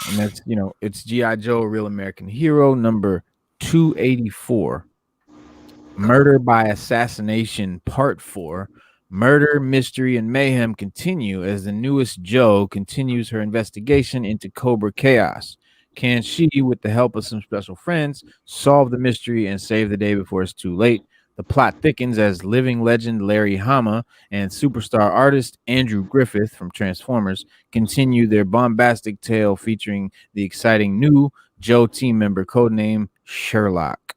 Speaker 1: And that's, you know, it's G.I. Joe, Real American Hero, number 284. Murder by Assassination, Part 4. Murder, mystery, and mayhem continue as the newest Joe continues her investigation into Cobra Chaos. Can she, with the help of some special friends, solve the mystery and save the day before it's too late? The plot thickens as living legend Larry Hama and superstar artist Andrew Griffith from Transformers continue their bombastic tale featuring the exciting new Joe team member codename Sherlock.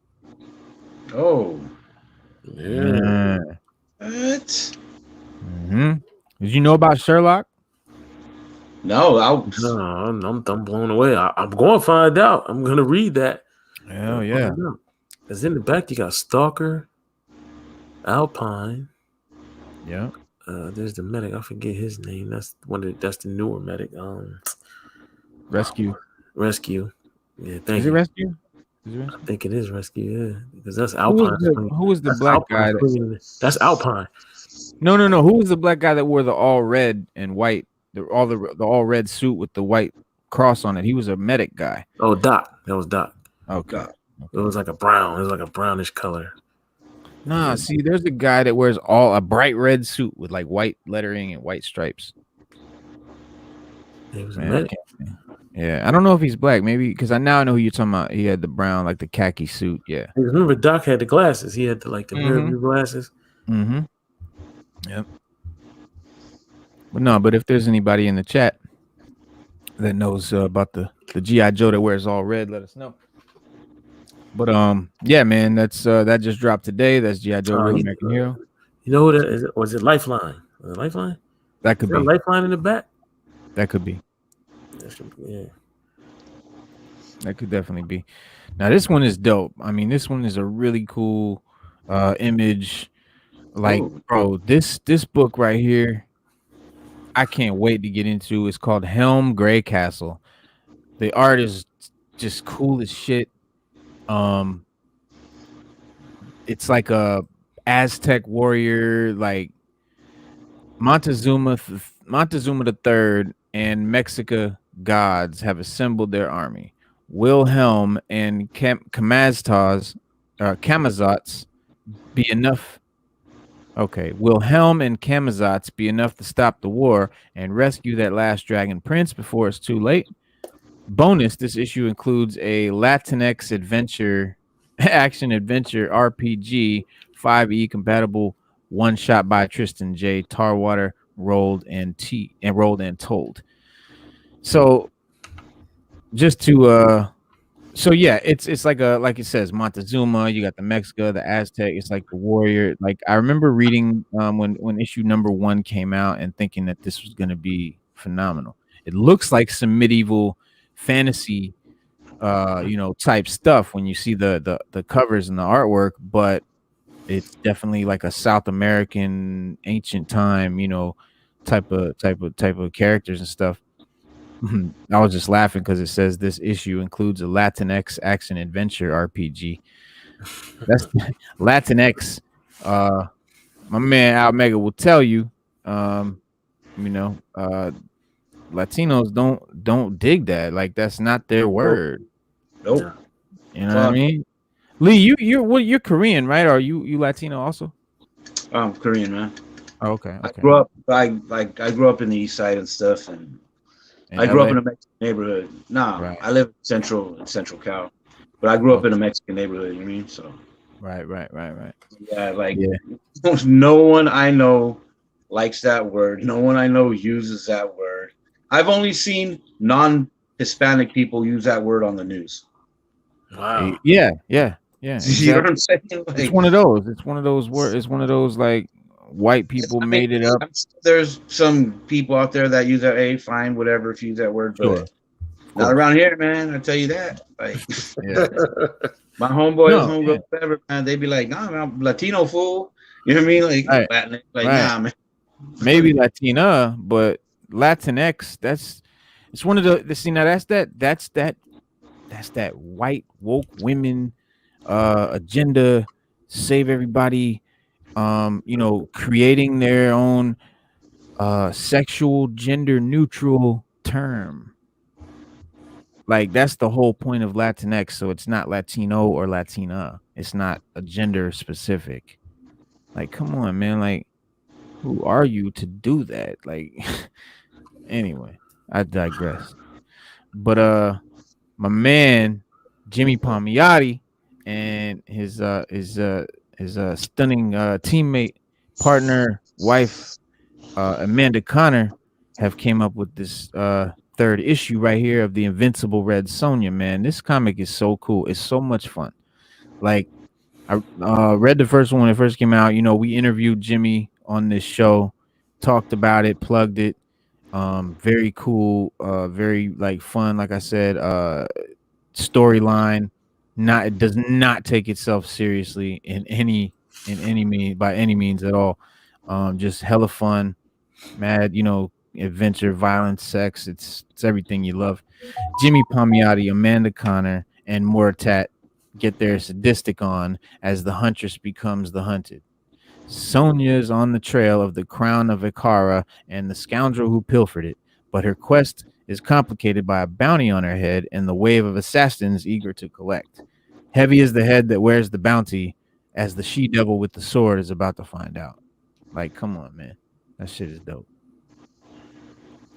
Speaker 3: Oh.
Speaker 1: Yeah.
Speaker 3: What?
Speaker 1: Did you know about Sherlock?
Speaker 3: No,
Speaker 2: I'm blown away. I'm going to find out. I'm going to read that.
Speaker 1: Hell yeah.
Speaker 2: Because in the back, you got Stalker, Alpine.
Speaker 1: Yeah.
Speaker 2: There's the medic. I forget his name. That's the newer medic.
Speaker 1: Rescue.
Speaker 2: Yeah, thank you.
Speaker 1: Is it Rescue?
Speaker 2: I think it is Rescue, yeah. Because that's Alpine.
Speaker 1: Who was the black guy?
Speaker 2: That's Alpine.
Speaker 1: No. Who was the black guy that wore the all red and white, the all red suit with the white cross on it? He was a medic guy.
Speaker 2: Oh, Doc. That was Doc.
Speaker 1: Okay.
Speaker 2: It was like a brown. It was like a brownish color.
Speaker 1: Nah, see, there's a guy that wears a bright red suit with like white lettering and white stripes.
Speaker 2: He was a medic.
Speaker 1: Yeah, I don't know if he's black. Maybe because I now know who you're talking about. He had the brown, like the khaki suit. Yeah.
Speaker 2: Remember, Doc had the glasses. He had the mirror view glasses.
Speaker 1: Mm-hmm. Yep. But if there's anybody in the chat that knows about the G.I. Joe that wears all red, let us know. But yeah, man, that's that just dropped today. That's G.I. Joe, Real American Hero.
Speaker 2: You know who that is? Was it Lifeline? Was it Lifeline?
Speaker 1: That could be
Speaker 2: Lifeline in the back.
Speaker 1: That could be.
Speaker 2: Yeah.
Speaker 1: That could definitely be. Now this one is dope. I mean, this one is a really cool image. Like, bro, this book right here, I can't wait to get into. It's called HelmGreyCastle. The art is just cool as shit. It's like a Aztec warrior, like Montezuma the Third and Mexica gods have assembled their army. Wilhelm and Camazotz be enough. Okay, Wilhelm and Camazotz be enough to stop the war and rescue that last dragon prince before it's too late. Bonus: this issue includes a Latinx action adventure RPG 5e compatible one shot by Tristan J. Tarwater, rolled and told. So just to so yeah, it's like it says Montezuma, you got the Mexica, the Aztec, it's like the warrior. Like I remember reading when issue number 1 came out and thinking that this was going to be phenomenal. It looks like some medieval fantasy type stuff when you see the covers and the artwork, but it's definitely like a South American ancient time, type of characters and stuff. I was just laughing because it says this issue includes a Latinx action adventure RPG. That's Latinx. My man Al Mega will tell you, Latinos don't dig that. Like that's not their word.
Speaker 3: Nope.
Speaker 1: You know what I mean? Lee, you're Korean, right? Or are you Latino also?
Speaker 3: I'm Korean, man.
Speaker 1: Oh, okay.
Speaker 3: I grew up in the East Side and stuff, and I grew up in a Mexican neighborhood. Right. I live in Central Cal, but I grew up in a Mexican neighborhood. You know what I mean? So.
Speaker 1: Right.
Speaker 3: Yeah, no one I know likes that word. No one I know uses that word. I've only seen non-Hispanic people use that word on the news.
Speaker 1: Wow. Yeah. Exactly.
Speaker 3: You know what I'm saying? Like,
Speaker 1: it's one of those. It's one of those words. It's one of those like white people made it up.
Speaker 3: There's some people out there that use that. Hey, fine, whatever, if you use that word, but not around here, man. I tell you that. Like, my homeboys, whatever, man. They be like, "Nah, man, I'm Latino fool." You know what I mean? Like, nah, man.
Speaker 1: Maybe Latina, but Latinx. It's one of the. See, now that's that white woke women agenda, save everybody. Creating their own sexual gender neutral term. Like that's the whole point of Latinx. So it's not Latino or Latina. It's not a gender specific. Like, come on, man. Like, who are you to do that? Like, anyway, I digress. But my man Jimmy Palmiotti and his stunning teammate, partner, wife, Amanda Connor have came up with this third issue right here of the Invincible Red Sonja. Man, this comic is so cool. It's so much fun. Like I read the first one when it first came out. We interviewed Jimmy on this show, talked about it, plugged it. Very cool, very like fun. Like I said, storyline. It does not take itself seriously by any means at all. Just hella fun, mad, adventure, violence, sex. It's everything you love. Jimmy Palmiotti, Amanda Connor, and Mortat get their sadistic on as the huntress becomes the hunted. Sonja is on the trail of the crown of ARAH and the scoundrel who pilfered it, but her quest is complicated by a bounty on her head and the wave of assassins eager to collect. Heavy is the head that wears the bounty, as the she-devil with the sword is about to find out. Like, come on, man. That shit is dope.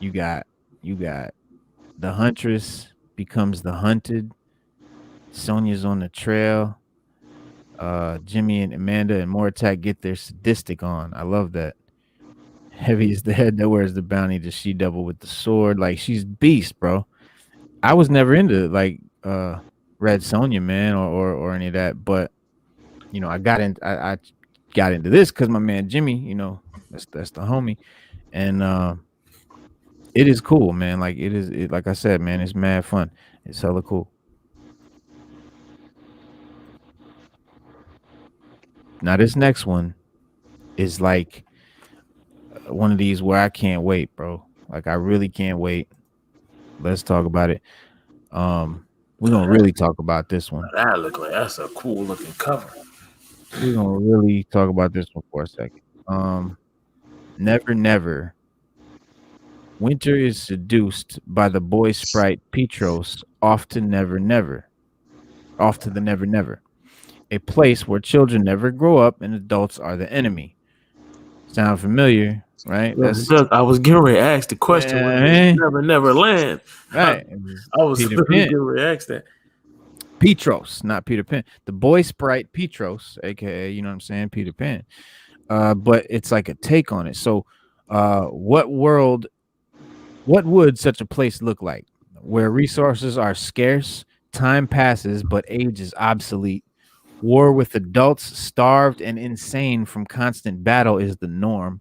Speaker 1: You got the huntress becomes the hunted. Sonja's on the trail. Jimmy and Amanda and Mortat get their sadistic on. I love that. Heavy is the head that wears the bounty, the she-devil with the sword. Like, she's beast, bro. I was never into like Red Sonja, man, or any of that, but I got into this because my man Jimmy, that's the homie, and it is cool, man. Like like I said, man, it's mad fun. It's hella cool. Now this next one is like one of these where I can't wait, bro. Like I really can't wait. Let's talk about it. We're gonna really talk about this one.
Speaker 2: That look like that's a cool looking cover.
Speaker 1: we're gonna really talk about this one for a second. Never Never. Winter is seduced by the boy sprite Petros off to Never Never. Off to the Never Never. A place where children never grow up and adults are the enemy. Sound familiar, right?
Speaker 2: That's I was getting ready to ask the question. Never land.
Speaker 1: Right.
Speaker 2: I was getting ready to ask that.
Speaker 1: Petros, not Peter Pan. The boy sprite Petros, aka, you know what I'm saying, Peter Pan. But it's like a take on it. So, what would such a place look like? Where resources are scarce, time passes, but age is obsolete. War with adults starved and insane from constant battle is the norm.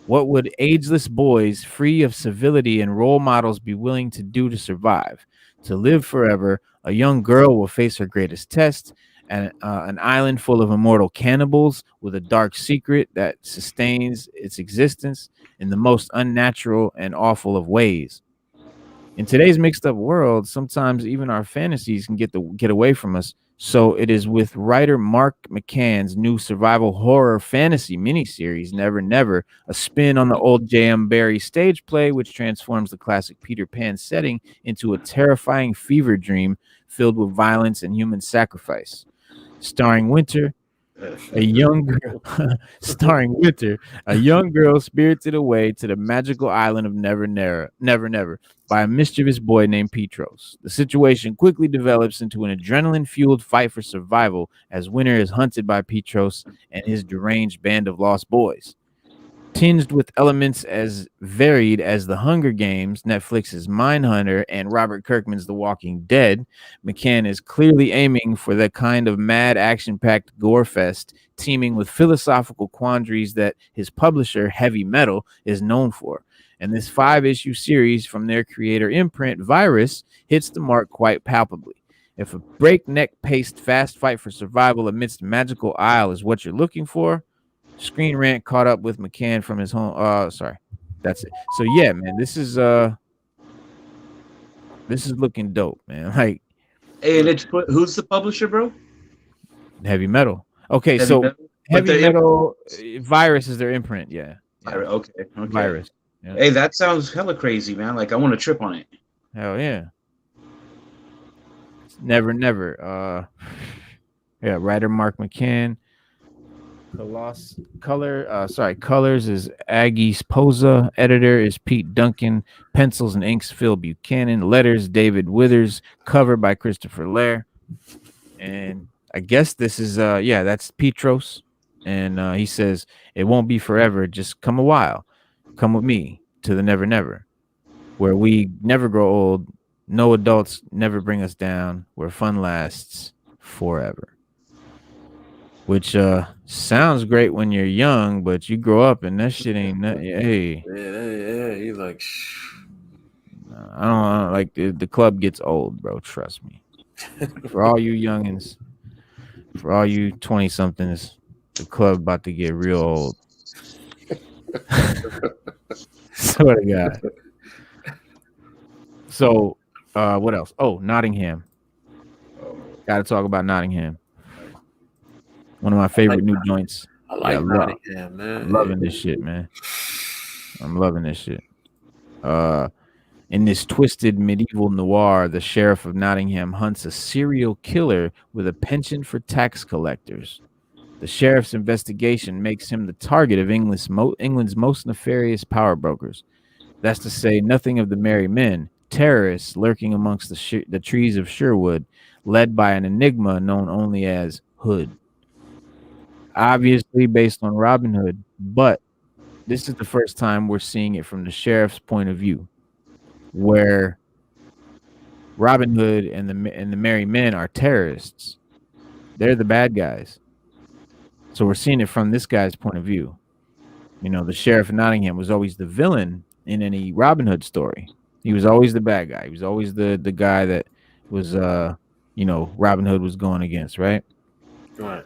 Speaker 1: What would ageless boys, free of civility and role models, be willing to do to survive? To live forever, a young girl will face her greatest test, and an island full of immortal cannibals with a dark secret that sustains its existence in the most unnatural and awful of ways. In today's mixed up world, sometimes even our fantasies can get away from us. So it is with writer Mark McCann's new survival horror fantasy miniseries, Never Never, a spin on the old J.M. Barrie stage play, which transforms the classic Peter Pan setting into a terrifying fever dream filled with violence and human sacrifice. Starring Winter, a young girl, spirited away to the magical island of Never Never by a mischievous boy named Petros. The situation quickly develops into an adrenaline-fueled fight for survival as Winter is hunted by Petros and his deranged band of lost boys. Tinged with elements as varied as The Hunger Games, Netflix's Mindhunter, and Robert Kirkman's The Walking Dead, McCann is clearly aiming for the kind of mad, action-packed gore fest teeming with philosophical quandaries that his publisher, Heavy Metal, is known for. And this 5-issue series from their creator imprint, Virus, hits the mark quite palpably. If a breakneck-paced fast fight for survival amidst magical isle is what you're looking for, Screen Rant caught up with McCann from his home. That's it. So yeah, man, this is looking dope, man. Like,
Speaker 3: hey, and it's who's the publisher, bro?
Speaker 1: Heavy Metal. Okay, Heavy Metal Virus is their imprint. Yeah.
Speaker 3: Okay.
Speaker 1: Virus. Yeah.
Speaker 3: Hey, that sounds hella crazy, man. Like, I want to trip on it.
Speaker 1: Hell yeah. Never Never. Yeah, writer Mark McCann. Colors is Aggie Sposa. Editor is Pete Duncan. Pencils and inks Phil Buchanan. Letters David Withers. Cover by Christopher Lair. And I guess this is that's Petros. And he says it won't be forever. Just come a while. Come with me to the Never Never, where we never grow old. No adults never bring us down. Where fun lasts forever. Which sounds great when you're young, but you grow up and that shit ain't nothing. Hey,
Speaker 2: yeah, you like.
Speaker 1: I don't like the club gets old, bro. Trust me. For all you youngins, for all you 20-somethings, the club about to get real old. Swear to God. So, what else? Oh, Nottingham. Got to talk about Nottingham. One of my favorite new joints.
Speaker 2: I like Nottingham, man.
Speaker 1: I'm loving this shit, man. I'm loving this shit. In this twisted medieval noir, the sheriff of Nottingham hunts a serial killer with a penchant for tax collectors. The sheriff's investigation makes him the target of England's most nefarious power brokers. That's to say nothing of the merry men, terrorists lurking amongst the trees of Sherwood, led by an enigma known only as Hood. Obviously based on Robin Hood, but this is the first time we're seeing it from the sheriff's point of view, where Robin Hood and the merry men are terrorists. They're the bad guys. So we're seeing it from this guy's point of view. You know, the sheriff of Nottingham was always the villain in any Robin Hood story. He was always the bad guy. He was always the guy that was Robin Hood was going against, right?
Speaker 2: Right.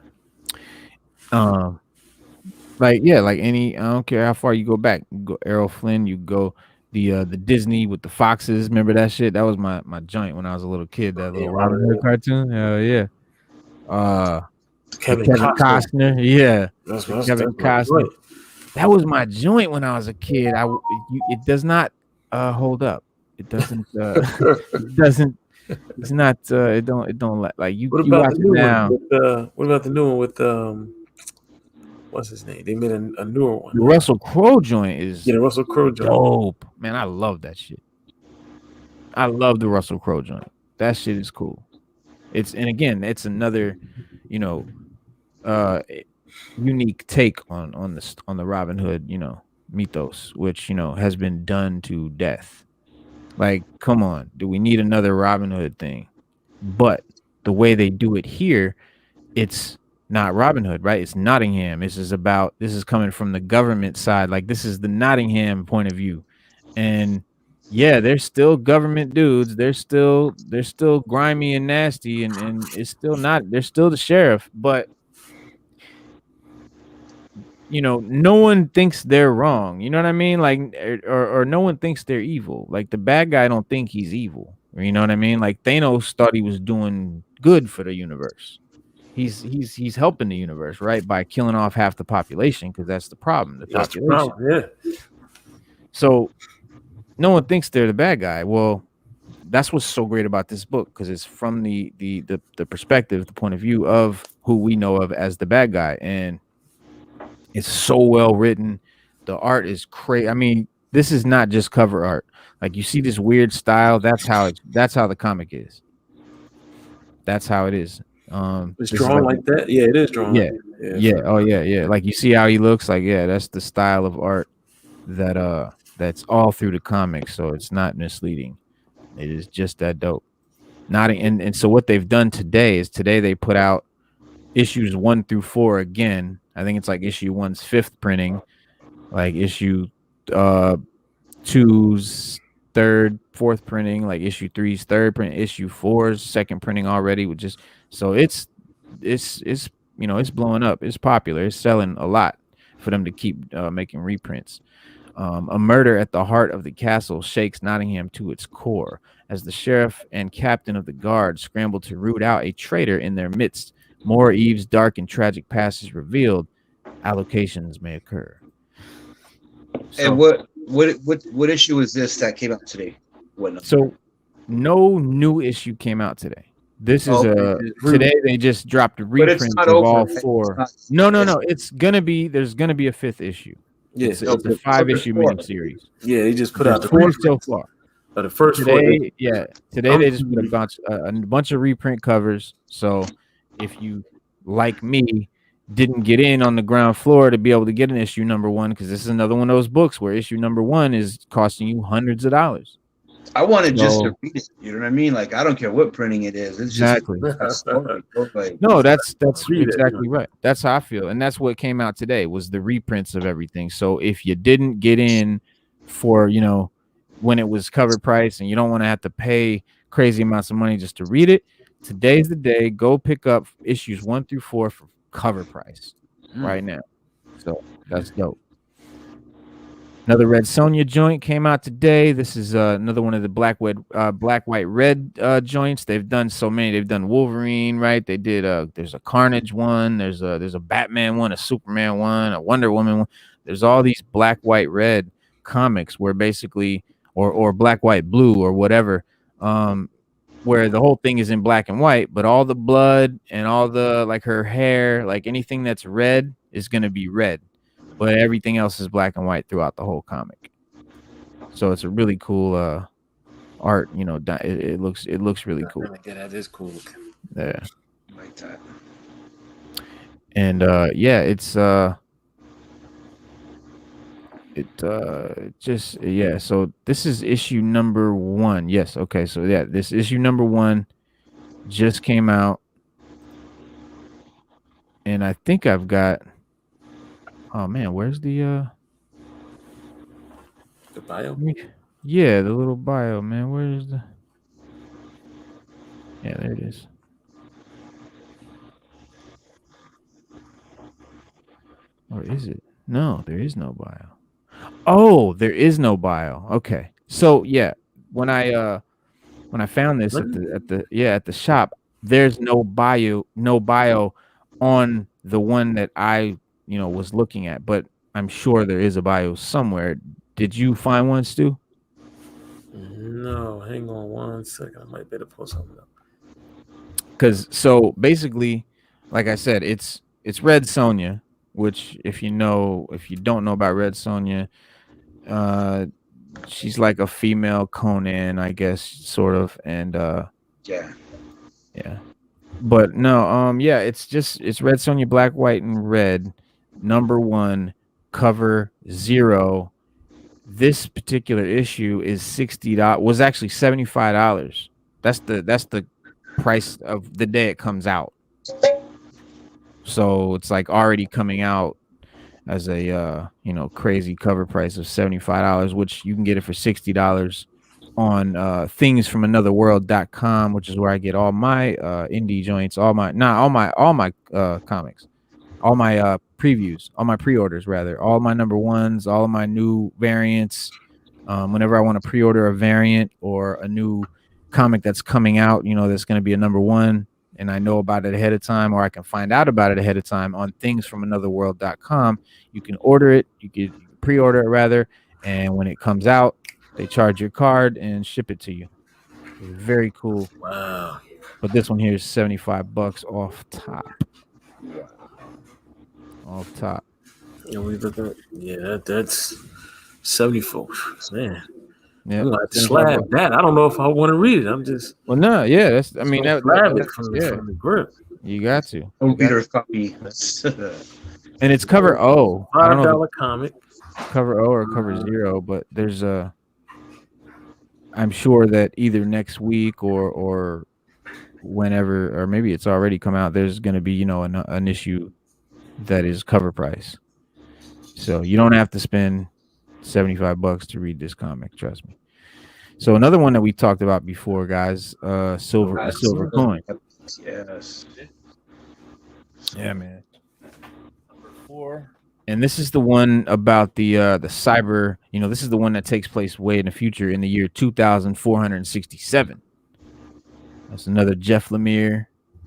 Speaker 1: Like any, I don't care how far you go back. You go Errol Flynn, you go the Disney with the foxes. Remember that shit? That was my joint when I was a little kid. That little Robin Hood cartoon. Hell yeah.
Speaker 2: Kevin
Speaker 1: Costner. Yeah,
Speaker 2: that's
Speaker 1: Kevin Costner. That was my joint when I was a kid. It does not hold up. It doesn't. It doesn't. It's not. It don't like you.
Speaker 2: What
Speaker 1: you
Speaker 2: about
Speaker 1: watch
Speaker 2: the new
Speaker 1: it now.
Speaker 2: one? What about the new one with what's his name? They made a newer one.
Speaker 1: The Russell Crowe joint is
Speaker 2: the Russell Crowe joint.
Speaker 1: Dope, man. I love that shit. I love the Russell Crowe joint. That shit is cool. It's another, unique take on the Robin Hood, mythos, which has been done to death. Like, come on, do we need another Robin Hood thing? But the way they do it here, it's not Robin Hood, right? It's Nottingham. This is coming from the government side. Like, this is the Nottingham point of view. And yeah, they're still government dudes. They're still grimy and nasty, and it's still not. They're still the sheriff, but no one thinks they're wrong. You know what I mean? Like, or no one thinks they're evil. Like, the bad guy don't think he's evil. You know what I mean? Like, Thanos thought he was doing good for the universe. He's helping the universe, right, by killing off half the population, because that's the problem. The population.
Speaker 2: Yeah.
Speaker 1: So no one thinks they're the bad guy. Well, that's what's so great about this book, because it's from the perspective, the point of view of who we know of as the bad guy, and it's so well written. The art is crazy. I mean, this is not just cover art. Like, you see this weird style. That's how the comic is. That's how it is.
Speaker 2: It's drawn like that. Yeah, it is drawn.
Speaker 1: Yeah, yeah. Oh yeah, yeah. Like, you see how he looks. Like, yeah, that's the style of art that's all through the comics. So it's not misleading. It is just that dope. And so what they've done today is they put out issues 1 through 4 again. I think it's like issue 1's 5th printing, like issue 2's 3rd, 4th printing, like issue 3's 3rd print, issue 4's 2nd printing already. So it's blowing up. It's popular. It's selling a lot for them to keep making reprints. A murder at the heart of the castle shakes Nottingham to its core as the sheriff and captain of the guard scramble to root out a traitor in their midst. More Eve's dark and tragic past is revealed. Allocations may occur. So,
Speaker 3: and what issue is this that came out today?
Speaker 1: So no new issue came out today. This is today they just dropped a reprint of all 4. No. There's gonna be a 5th issue.
Speaker 2: Yes,
Speaker 1: it's a 5-issue mini series.
Speaker 2: Yeah, they just put out the
Speaker 1: 4 so far.
Speaker 2: The first
Speaker 1: today, 4. Today they just put a bunch of reprint covers. So if you, like me, didn't get in on the ground floor to be able to get an issue number 1, because this is another one of those books where issue number 1 is costing you hundreds of dollars.
Speaker 3: I wanted just to read it. You know what I mean? Like, I don't care what printing it is. It's
Speaker 1: exactly.
Speaker 3: Just a story.
Speaker 1: No, that's exactly right. That's how I feel, and that's what came out today was the reprints of everything. So if you didn't get in for when it was cover price, and you don't want to have to pay crazy amounts of money just to read it, today's the day. Go pick up issues 1 through 4 for cover price right now. So that's dope. Another Red Sonja joint came out today. This is another one of the black, white, red joints. They've done so many. They've done Wolverine, right? They did there's a Carnage one. There's a Batman one, a Superman one, a Wonder Woman one. There's all these black, white, red comics where basically, or black, white, blue, or whatever, where the whole thing is in black and white, but all the blood and all the, like, her hair, like anything that's red is going to be red. But everything else is black and white throughout the whole comic. So it's a really cool art. It looks really cool.
Speaker 2: Yeah, that is cool.
Speaker 1: Yeah,
Speaker 3: I like that.
Speaker 1: And So this is issue number 1. Yes. Okay. So yeah, this issue number 1 just came out, and I think I've got. Oh man, where's the
Speaker 2: bio?
Speaker 1: Yeah, the little bio, man. Where's the? Yeah, there it is. Or is it? No, there is no bio. Oh, there is no bio. Okay. So yeah, when I found this at the shop, there's no bio on the one that I, was looking at, but I'm sure there is a bio somewhere. Did you find one, Stu?
Speaker 2: No, hang on 1 second. I might better pull something up.
Speaker 1: Because so basically, like I said, it's Red Sonja, which if you don't know about Red Sonja, she's like a female Conan, I guess, sort of, and yeah. But no, it's Red Sonja, black, white, and red, #1, cover 0. This particular issue is $60. Was actually $75. That's the price of the day it comes out. So it's like already coming out as a crazy cover price of $75, which you can get it for $60 on thingsfromanotherworld.com, which is where I get all my indie joints, all my comics, all my previews, all my pre-orders, rather, all my #1s, all of my new variants. Whenever I want to pre-order a variant or a new comic that's coming out, that's going to be a #1, and I know about it ahead of time, or I can find out about it ahead of time on thingsfromanotherworld.com. You can order it, you can pre-order it rather, and when it comes out, they charge your card and ship it to you. Very cool.
Speaker 2: Wow.
Speaker 1: But this one here is $75 off top. Off top.
Speaker 2: Yeah, we look at that's 74. Man.
Speaker 1: Yeah,
Speaker 2: I'm gonna have to slab that. I don't know if I want to read it. I'm just
Speaker 1: slab it from
Speaker 2: the grip.
Speaker 1: You got to.
Speaker 3: Reader copy.
Speaker 1: And it's cover O. I don't know
Speaker 2: $5 comic.
Speaker 1: Cover O or cover 0, but there's I'm sure that either next week or whenever, or maybe it's already come out, there's going to be an issue that is cover price. So you don't have to spend $75 to read this comic, trust me. So another one that we talked about before, guys, silver coin.
Speaker 3: Yes.
Speaker 1: Yeah, man. #4. And this is the one about the cyber, this is the one that takes place way in the future in the year 2467. That's another Jeff Lemire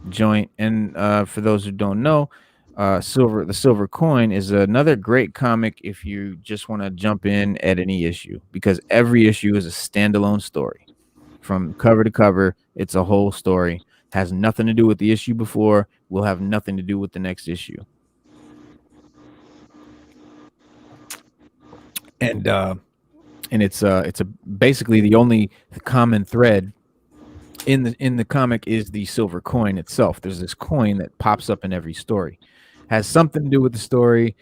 Speaker 1: joint. And for those who don't know, the silver coin is another great comic if you just want to jump in at any issue, because every issue is a standalone story from cover to cover. It's a whole story, has nothing to do with the issue before, will have nothing to do with the next issue. And it's basically the only common thread in the comic is the silver coin itself. There's this coin that pops up in every story, has something to do with the story.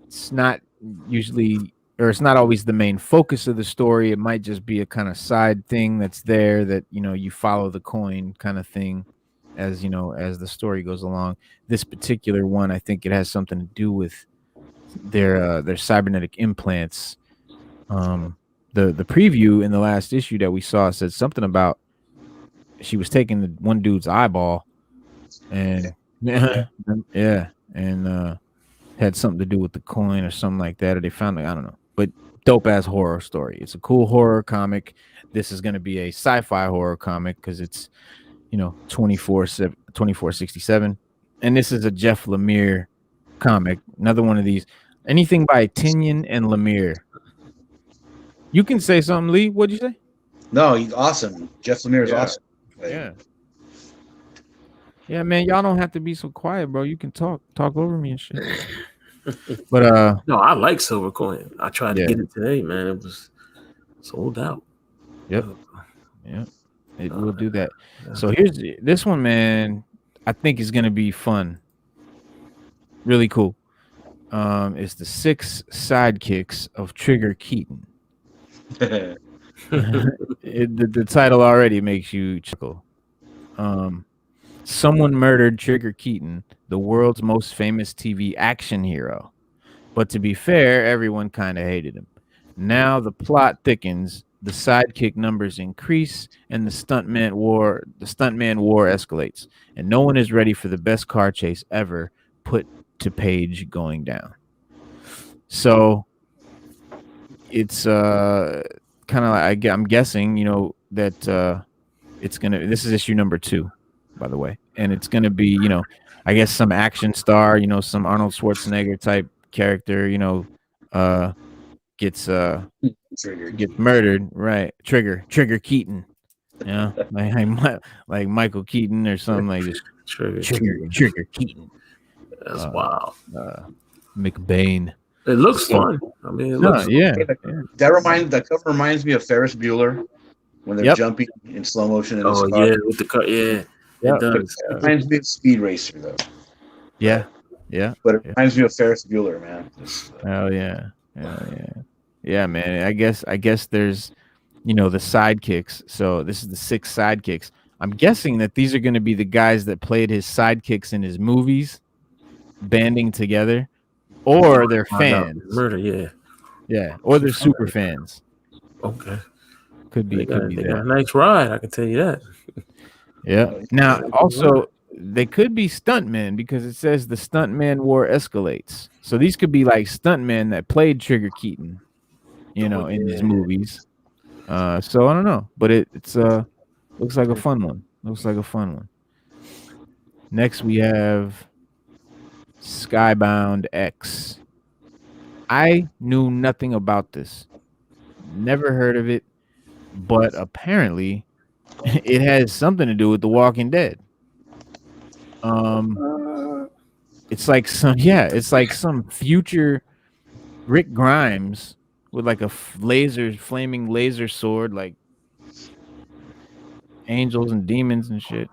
Speaker 1: It's not usually, or it's not always the main focus of the story. It might just be a kind of side thing that's there that you follow the coin kind of thing as as the story goes along. This particular one, I think it has something to do with their cybernetic implants. The preview in the last issue that we saw said something about she was taking the one dude's eyeball, and had something to do with the coin or something like that, or they found it, I don't know. But dope ass horror story. It's a cool horror comic. This is going to be a sci-fi horror comic because it's 2467, and this is a Jeff Lemire comic. Another one of these. Anything by Tinian and Lemire. You can say something, Lee. What'd you say?
Speaker 3: No, he's awesome. Jeff Lemire is awesome.
Speaker 1: Yeah, man. Y'all don't have to be so quiet, bro. You can talk over me and shit. But
Speaker 2: no, I like silver coin. I tried to get it today, man. It was sold out.
Speaker 1: Yep. It will do that. So here's this one, man. I think is gonna be fun. Really cool. It's the 6 sidekicks of Trigger Keaton. The title already makes you chuckle. Someone murdered Trigger Keaton, the world's most famous TV action hero. But to be fair, everyone kind of hated him. Now the plot thickens, the sidekick numbers increase, and the stuntman war escalates, and no one is ready for the best car chase ever put to page going down. So it's kind of like, I'm guessing that it's gonna, this is issue #2, by the way, and it's gonna be I guess some action star, you know, some Arnold Schwarzenegger type character, you know, gets murdered, right? Trigger Keaton, you know, like Michael Keaton or something like this. Trigger Keaton.
Speaker 2: That's wild.
Speaker 1: McBain.
Speaker 2: It looks fun. I mean, it looks
Speaker 3: the cover reminds me of Ferris Bueller when they're jumping in slow motion in his car.
Speaker 2: Yeah, with the car. Yeah, it does.
Speaker 3: It reminds me of Speed Racer though.
Speaker 1: Yeah.
Speaker 3: But it reminds me of Ferris Bueller, man.
Speaker 1: Oh yeah. Yeah, man. I guess there's, you know, the sidekicks. So this is the 6 sidekicks. I'm guessing that these are going to be the guys that played his sidekicks in his movies, banding together, or they're fans.
Speaker 2: Murder, yeah,
Speaker 1: or they're super fans.
Speaker 2: Okay,
Speaker 1: could be.
Speaker 2: They got a nice ride, I can tell you that.
Speaker 1: Yeah. Now, also, they could be stuntmen because it says the stuntman war escalates. So these could be like stuntmen that played Trigger Keaton, you know, in his movies. So I don't know, but it's looks like a fun one. Next we have Skybound X. I knew nothing about this. Never heard of it, but apparently it has something to do with The Walking Dead. It's like some future Rick Grimes with like a flaming laser sword, like angels and demons and shit.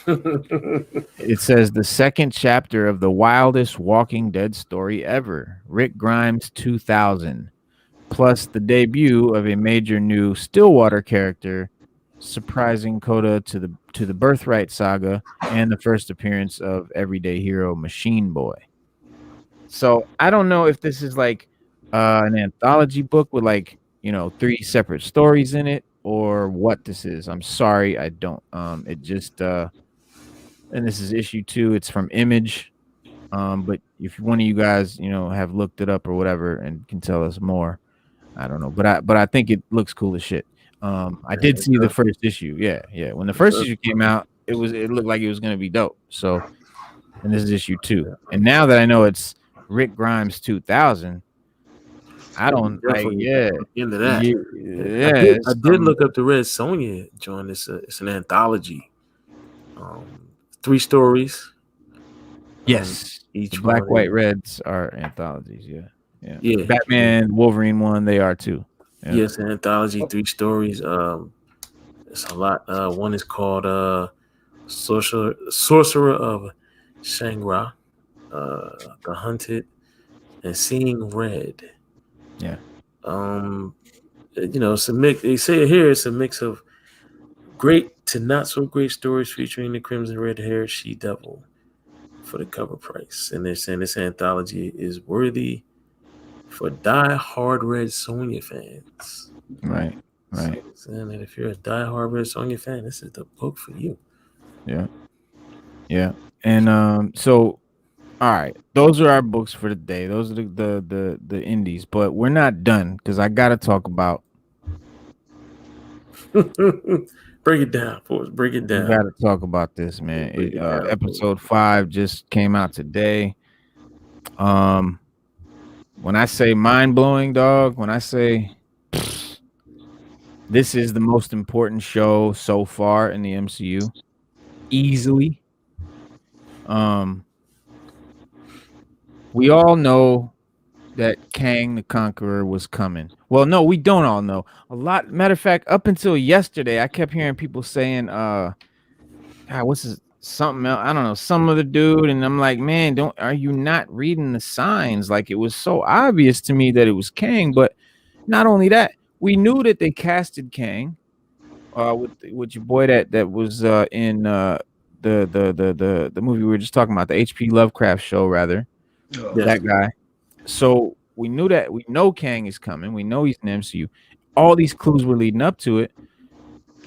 Speaker 1: It says the second chapter of the wildest Walking Dead story ever, Rick Grimes 2000, plus the debut of a major new Stillwater character, surprising coda to the Birthright saga, and the first appearance of everyday hero Machine Boy. So I don't know if this is like an anthology book with like, you know, 3 separate stories in it, or what this is. I'm sorry, I don't. It just and this is issue 2. It's from Image. But if one of you guys, you know, have looked it up or whatever and can tell us more, I don't know. But I think it looks cool as shit. I did see the first issue. Yeah. When the first issue came out, it looked like it was gonna be dope. So, and this is issue 2. And now that I know it's Rick Grimes 2000. I don't like
Speaker 2: into that.
Speaker 1: Yeah,
Speaker 2: I did look up the Red Sonja joint. It's an anthology. 3 stories.
Speaker 1: Yes,
Speaker 2: each
Speaker 1: Black, White, Reds are anthologies. Yeah. Batman, Wolverine one, they are too. Yeah.
Speaker 2: Yes, an anthology, 3 stories. It's a lot. One is called Sorcerer of Shangri, The Hunted, and Seeing Red.
Speaker 1: Yeah.
Speaker 2: You know, it's a mix. They say here it's a mix of great to not so great stories featuring the crimson red haired she devil for the cover price. And they're saying this anthology is worthy for die-hard Red Sonja fans.
Speaker 1: Right.
Speaker 2: So saying that if you're a die-hard Red Sonja fan, this is the book for you.
Speaker 1: Yeah. And so all right, those are our books for the day. Those are the indies, but we're not done because I gotta talk about.
Speaker 2: Break it down for us. Break it down.
Speaker 1: We gotta talk about this, man. Episode 5 just came out today. When I say mind blowing, dog. When I say this is the most important show so far in the MCU, easily. We all know that Kang the Conqueror was coming. Well, no, we don't all know. Matter of fact, up until yesterday, I kept hearing people saying, God, what's his something else? I don't know, some other dude. And I'm like, man, are you not reading the signs? Like, it was so obvious to me that it was Kang. But not only that, we knew that they casted Kang with your boy that was in the movie we were just talking about, the H.P. Lovecraft show, rather. That guy. So we knew that. We know Kang is coming. We know he's in the MCU. All these clues were leading up to it.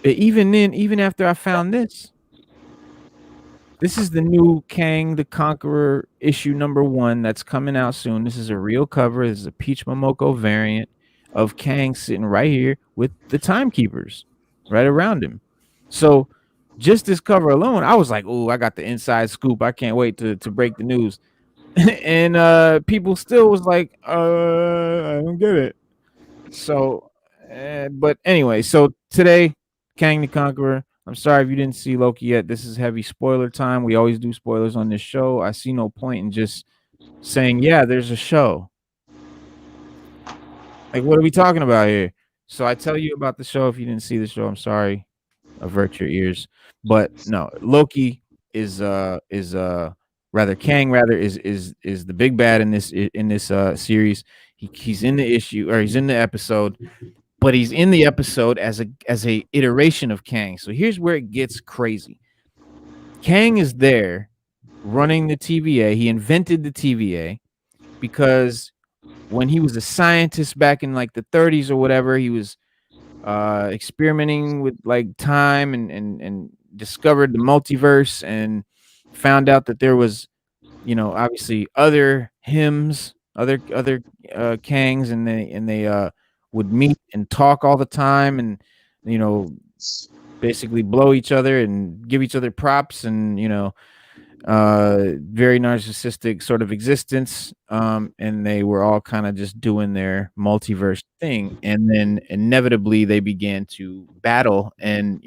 Speaker 1: But even after I found this is the new Kang the Conqueror issue number 1 that's coming out soon. This is a real cover. This is a Peach Momoko variant of Kang sitting right here with the Timekeepers right around him. So just this cover alone, I was like, oh, I got the inside scoop. I can't wait to break the news. And people still was like, I don't get it. So, but anyway, so today, Kang the Conqueror. I'm sorry if you didn't see Loki yet. This is heavy spoiler time. We always do spoilers on this show. I see no point in just saying, yeah, there's a show. Like, what are we talking about here? So I tell you about the show. If you didn't see the show, I'm sorry. Avert your ears. But no, Loki is rather Kang is the big bad in this series. He's in the issue, or he's in the episode, but he's in the episode as a iteration of Kang. So here's where it gets crazy. Kang is there running the TVA. He invented the TVA because when he was a scientist back in like the 30s or whatever, he was experimenting with like time and discovered the multiverse and found out that there was, obviously other hymns, other Kangs, and they would meet and talk all the time, and basically blow each other and give each other props, and very narcissistic sort of existence, and they were all kind of just doing their multiverse thing, and then inevitably they began to battle and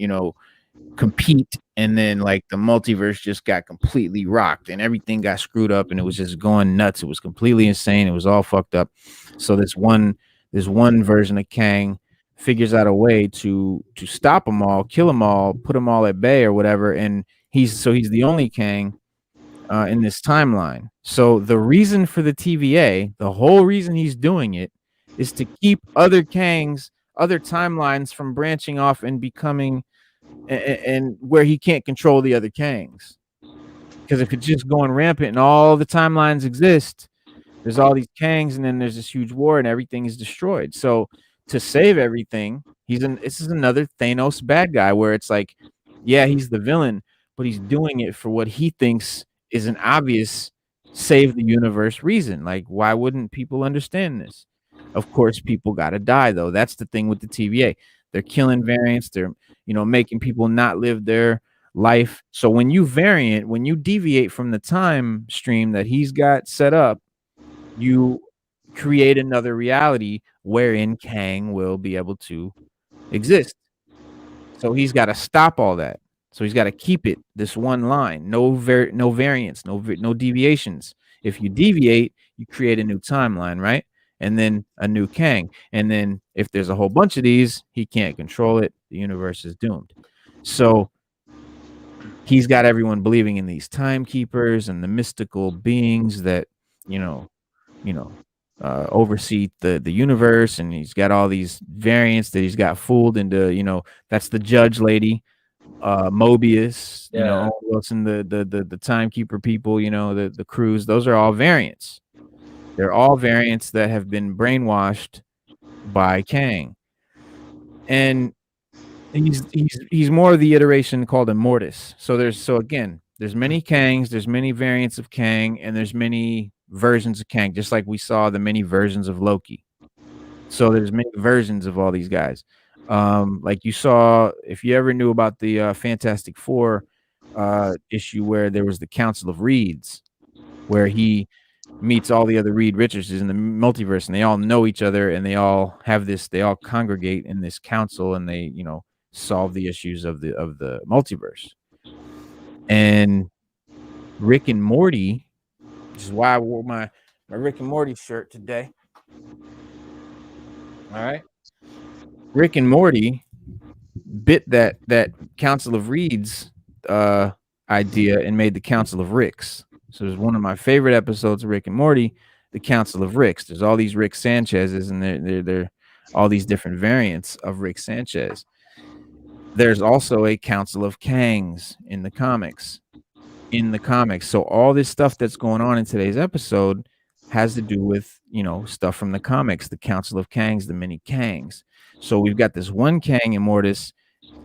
Speaker 1: compete, and then like the multiverse just got completely rocked and everything got screwed up and it was just going nuts. It was completely insane. It was all fucked up. So this one version of Kang figures out a way to stop them all, kill them all, put them all at bay or whatever, and he's the only Kang in this timeline. So the reason for the TVA, the whole reason he's doing it, is to keep other Kangs, other timelines from branching off and becoming, and where he can't control the other Kangs. Because if it's just going rampant and all the timelines exist, there's all these Kangs, and then there's this huge war and everything is destroyed. So to save everything, this is another Thanos bad guy, where it's like, yeah, he's the villain, but he's doing it for what he thinks is an obvious save the universe reason. Like, why wouldn't people understand this? Of course, people got to die, though. That's the thing with the TVA. They're killing variants. They're, making people not live their life. So when you deviate from the time stream that he's got set up, you create another reality wherein Kang will be able to exist. So he's got to stop all that. So he's got to keep it this one line, no variants, no deviations. If you deviate, you create a new timeline, right? And then a new Kang. And then if there's a whole bunch of these, he can't control it. The universe is doomed. So he's got everyone believing in these timekeepers and the mystical beings that, oversee the universe. And he's got all these variants that he's got fooled into, that's the judge lady. Mobius, Wilson, the timekeeper people, the crews, those are all variants. They're all variants that have been brainwashed by Kang. And he's more of the iteration called Immortus. So there's many Kangs, there's many variants of Kang, and there's many versions of Kang, just like we saw the many versions of Loki. So there's many versions of all these guys. Like you saw, if you ever knew about the Fantastic Four issue where there was the Council of Reeds, where he meets all the other Reed Richards in the multiverse, and they all know each other, and they all congregate in this council, and they solve the issues of the multiverse. And Rick and Morty, which is why I wore my Rick and Morty shirt today. All right. Rick and Morty bit that Council of Reeds idea and made the Council of Ricks. So there's one of my favorite episodes of Rick and Morty, the Council of Ricks. There's all these Rick Sanchez's, and they're all these different variants of Rick Sanchez. There's also a Council of Kangs in the comics. So all this stuff that's going on in today's episode has to do with, stuff from the comics, the Council of Kangs, the many Kangs. So we've got this one Kang, Immortus,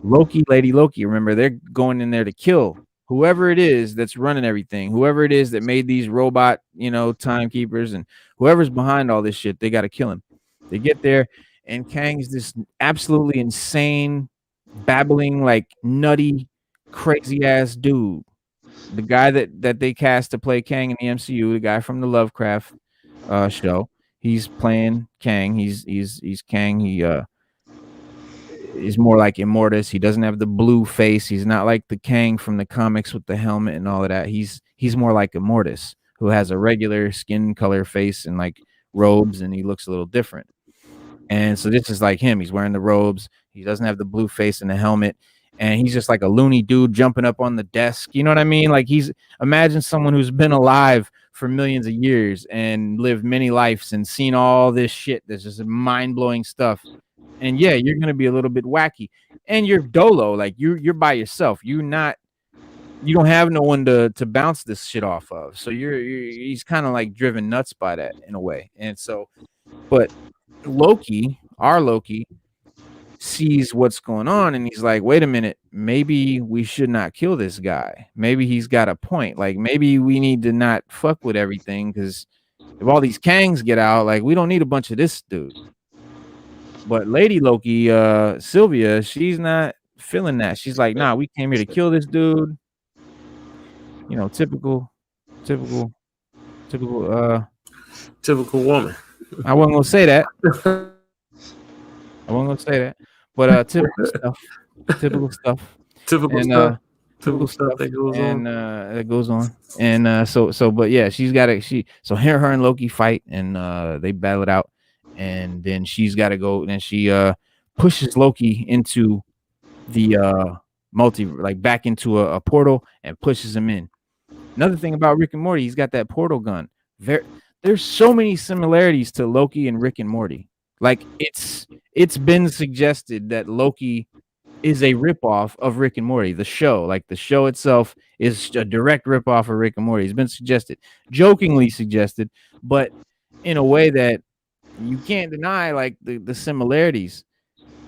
Speaker 1: Loki, Lady Loki. Remember, they're going in there to kill whoever it is that's running everything, whoever it is that made these robot, timekeepers, and whoever's behind all this shit, they got to kill him. They get there, and Kang's this absolutely insane, babbling, like nutty crazy ass dude. The guy that they cast to play Kang in the MCU, the guy from the Lovecraft show, he's playing Kang. He's Kang. He is more like Immortus. He doesn't have the blue face. He's not like the Kang from the comics with the helmet and all of that. He's more like Immortus, who has a regular skin color face and like robes, and he looks a little different. And so this is like him. He's wearing the robes. He doesn't have the blue face and the helmet. And he's just like a loony dude jumping up on the desk. You know what I mean? Like imagine someone who's been alive for millions of years and lived many lives and seen all this shit. That's just mind-blowing stuff. And yeah, you're going to be a little bit wacky. And you're dolo. Like you're by yourself. You don't have no one to bounce this shit off of. So he's kind of like driven nuts by that in a way. And so, but Loki, our Loki, sees what's going on and he's like, wait a minute, maybe we should not kill this guy. Maybe he's got a point. Like maybe we need to not fuck with everything, because if all these Kangs get out, like we don't need a bunch of this dude. But Lady Loki, Sylvia, she's not feeling that. She's like, nah, we came here to kill this dude. You know, typical woman. I wasn't gonna say that. But typical stuff. Typical stuff that goes on. And so but yeah, she's got to so her and Loki fight, and they battle it out, and then she's got to go, and then she pushes Loki into the back into a portal and pushes him in. Another thing about Rick and Morty, he's got that portal gun. There's so many similarities to Loki and Rick and Morty. Like it's been suggested that Loki is a ripoff of Rick and Morty. The show, like the show itself, is a direct ripoff of Rick and Morty. It's been suggested, jokingly suggested, but in a way that you can't deny, like the similarities.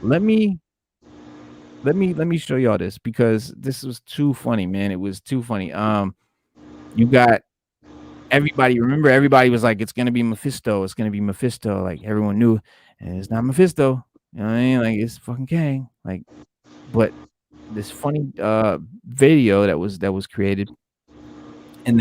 Speaker 1: Let me show y'all this, because this was too funny, man. It was too funny. You got everybody. Remember, everybody was like, "It's gonna be Mephisto. It's gonna be Mephisto." Like everyone knew, and it's not Mephisto. You know what I mean? Like it's fucking Kang. Like, but this funny video that was created, and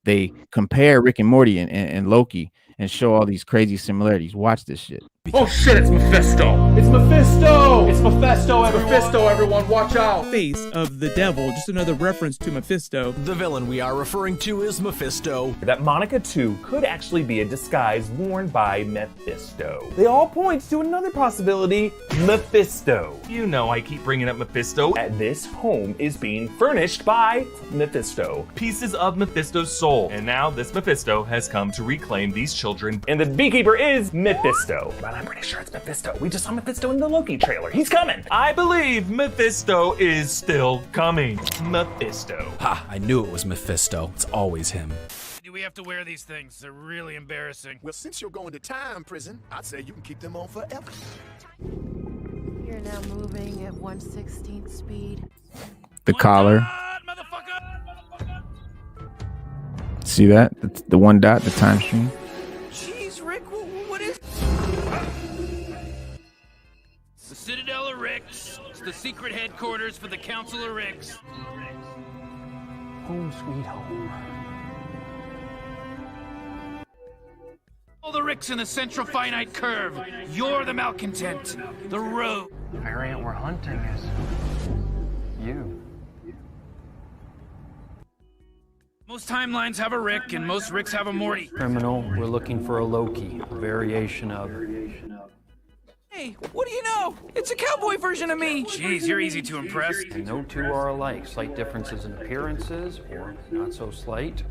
Speaker 1: they compare Rick and Morty and Loki and show all these crazy similarities. Watch this shit.
Speaker 4: Oh shit, it's Mephisto!
Speaker 5: It's Mephisto!
Speaker 4: It's Mephisto, everyone! Mephisto, everyone, watch out!
Speaker 6: Face of the devil, just another reference to Mephisto.
Speaker 7: The villain we are referring to is Mephisto.
Speaker 8: That Monica 2 could actually be a disguise worn by Mephisto. They all point to another possibility, Mephisto. You know I keep bringing up Mephisto. This home is being furnished by Mephisto. Pieces of Mephisto's soul. And now this Mephisto has come to reclaim these children. And the beekeeper is Mephisto. But I'm pretty sure it's Mephisto. We just saw Mephisto in the Loki trailer. He's coming. I believe Mephisto is still coming. Mephisto.
Speaker 7: Ha, I knew it was Mephisto. It's always him.
Speaker 5: Do we have to wear these things? They're really embarrassing.
Speaker 9: Well, since you're going to time prison, I'd say you can keep them on forever.
Speaker 10: You're now moving at 1/16 speed.
Speaker 1: The collar. See that? The one dot, the time stream.
Speaker 5: Jeez, Rick, what is... It's the Citadel of Ricks. It's the secret headquarters for the Council of Ricks.
Speaker 8: Home sweet home.
Speaker 5: All the Ricks in the central finite curve. You're the malcontent. The rogue.
Speaker 11: The variant we're hunting is... you.
Speaker 5: Most timelines have a Rick, and most Ricks have a Morty.
Speaker 11: Criminal, we're looking for a Loki, a variation of...
Speaker 5: Hey, what do you know? It's a cowboy version of me. Jeez, you're easy to impress.
Speaker 11: And no two are alike. Slight differences in appearances, or not so slight.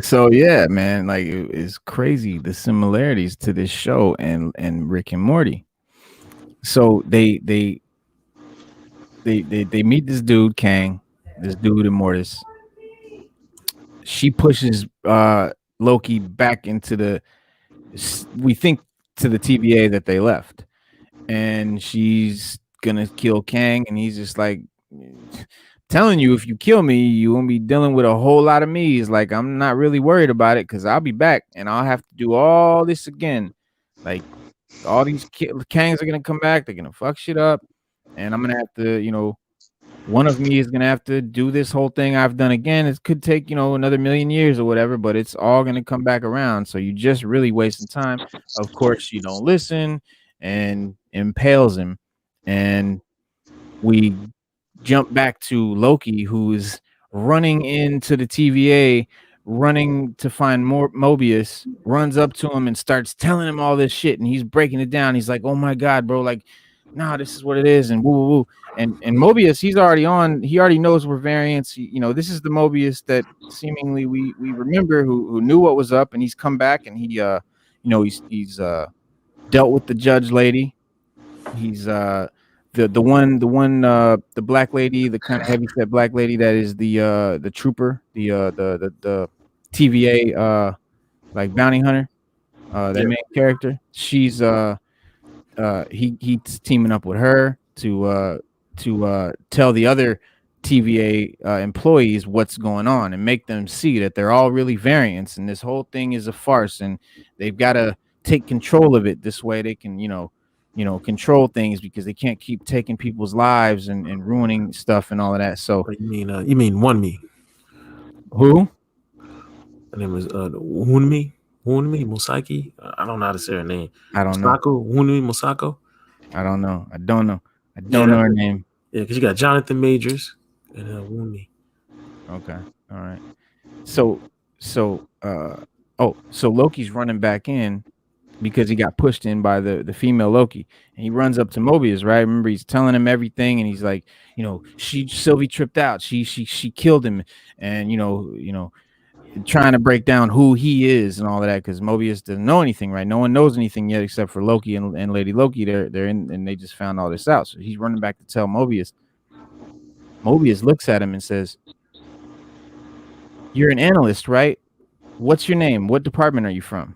Speaker 1: So yeah, man, like it's crazy the similarities to this show and Rick and Morty. So they meet this dude Kang, this dude Immortus. She pushes Loki back into the TVA that they left, and she's gonna kill Kang, and he's just like, telling you, if you kill me, you won't be dealing with a whole lot of me. He's like, I'm not really worried about it, because I'll be back and I'll have to do all this again. Like all these Kangs are gonna come back, they're gonna fuck shit up, and I'm gonna have to, you know, one of me is gonna have to do this whole thing I've done again. It could take, you know, another million years or whatever, but it's all gonna come back around. So you just really wasting time. Of course, you don't listen, and impales him, and we jump back to Loki, who's running into the TVA, running to find more Mobius, runs up to him and starts telling him all this shit, and he's breaking it down. He's like, "Oh my god, bro, like, nah, this is what it is," and woo woo woo. And Mobius, he already knows we're variants. You know, this is the Mobius that seemingly we remember, who knew what was up, and he's come back, and he you know, he's dealt with the judge lady. He's the black lady, the kind of heavyset black lady that is the trooper, the TVA like bounty hunter, that main character. She's he's teaming up with her to tell the other TVA employees what's going on and make them see that they're all really variants, and this whole thing is a farce, and they've got to take control of it. This way they can, you know, control things, because they can't keep taking people's lives and ruining stuff and all of that. So
Speaker 2: you mean One Me?
Speaker 1: Who?
Speaker 2: Her name was Hunmi Mosaki. I don't know how to say her name.
Speaker 1: I don't know.
Speaker 2: Hunmi Mosako.
Speaker 1: I don't know her name.
Speaker 2: Yeah, because you got Jonathan Majors and Hunmi.
Speaker 1: Okay, all right. So Loki's running back in because he got pushed in by the female Loki, and he runs up to Mobius, right? Remember, he's telling him everything, and he's like, you know, Sylvie tripped out, she killed him, and you know, trying to break down who he is and all of that, because Mobius doesn't know anything, right? No one knows anything yet except for Loki and Lady Loki. They're in, and they just found all this out. So he's running back to tell Mobius. Mobius looks at him and says, "You're an analyst, right? What's your name? What department are you from?"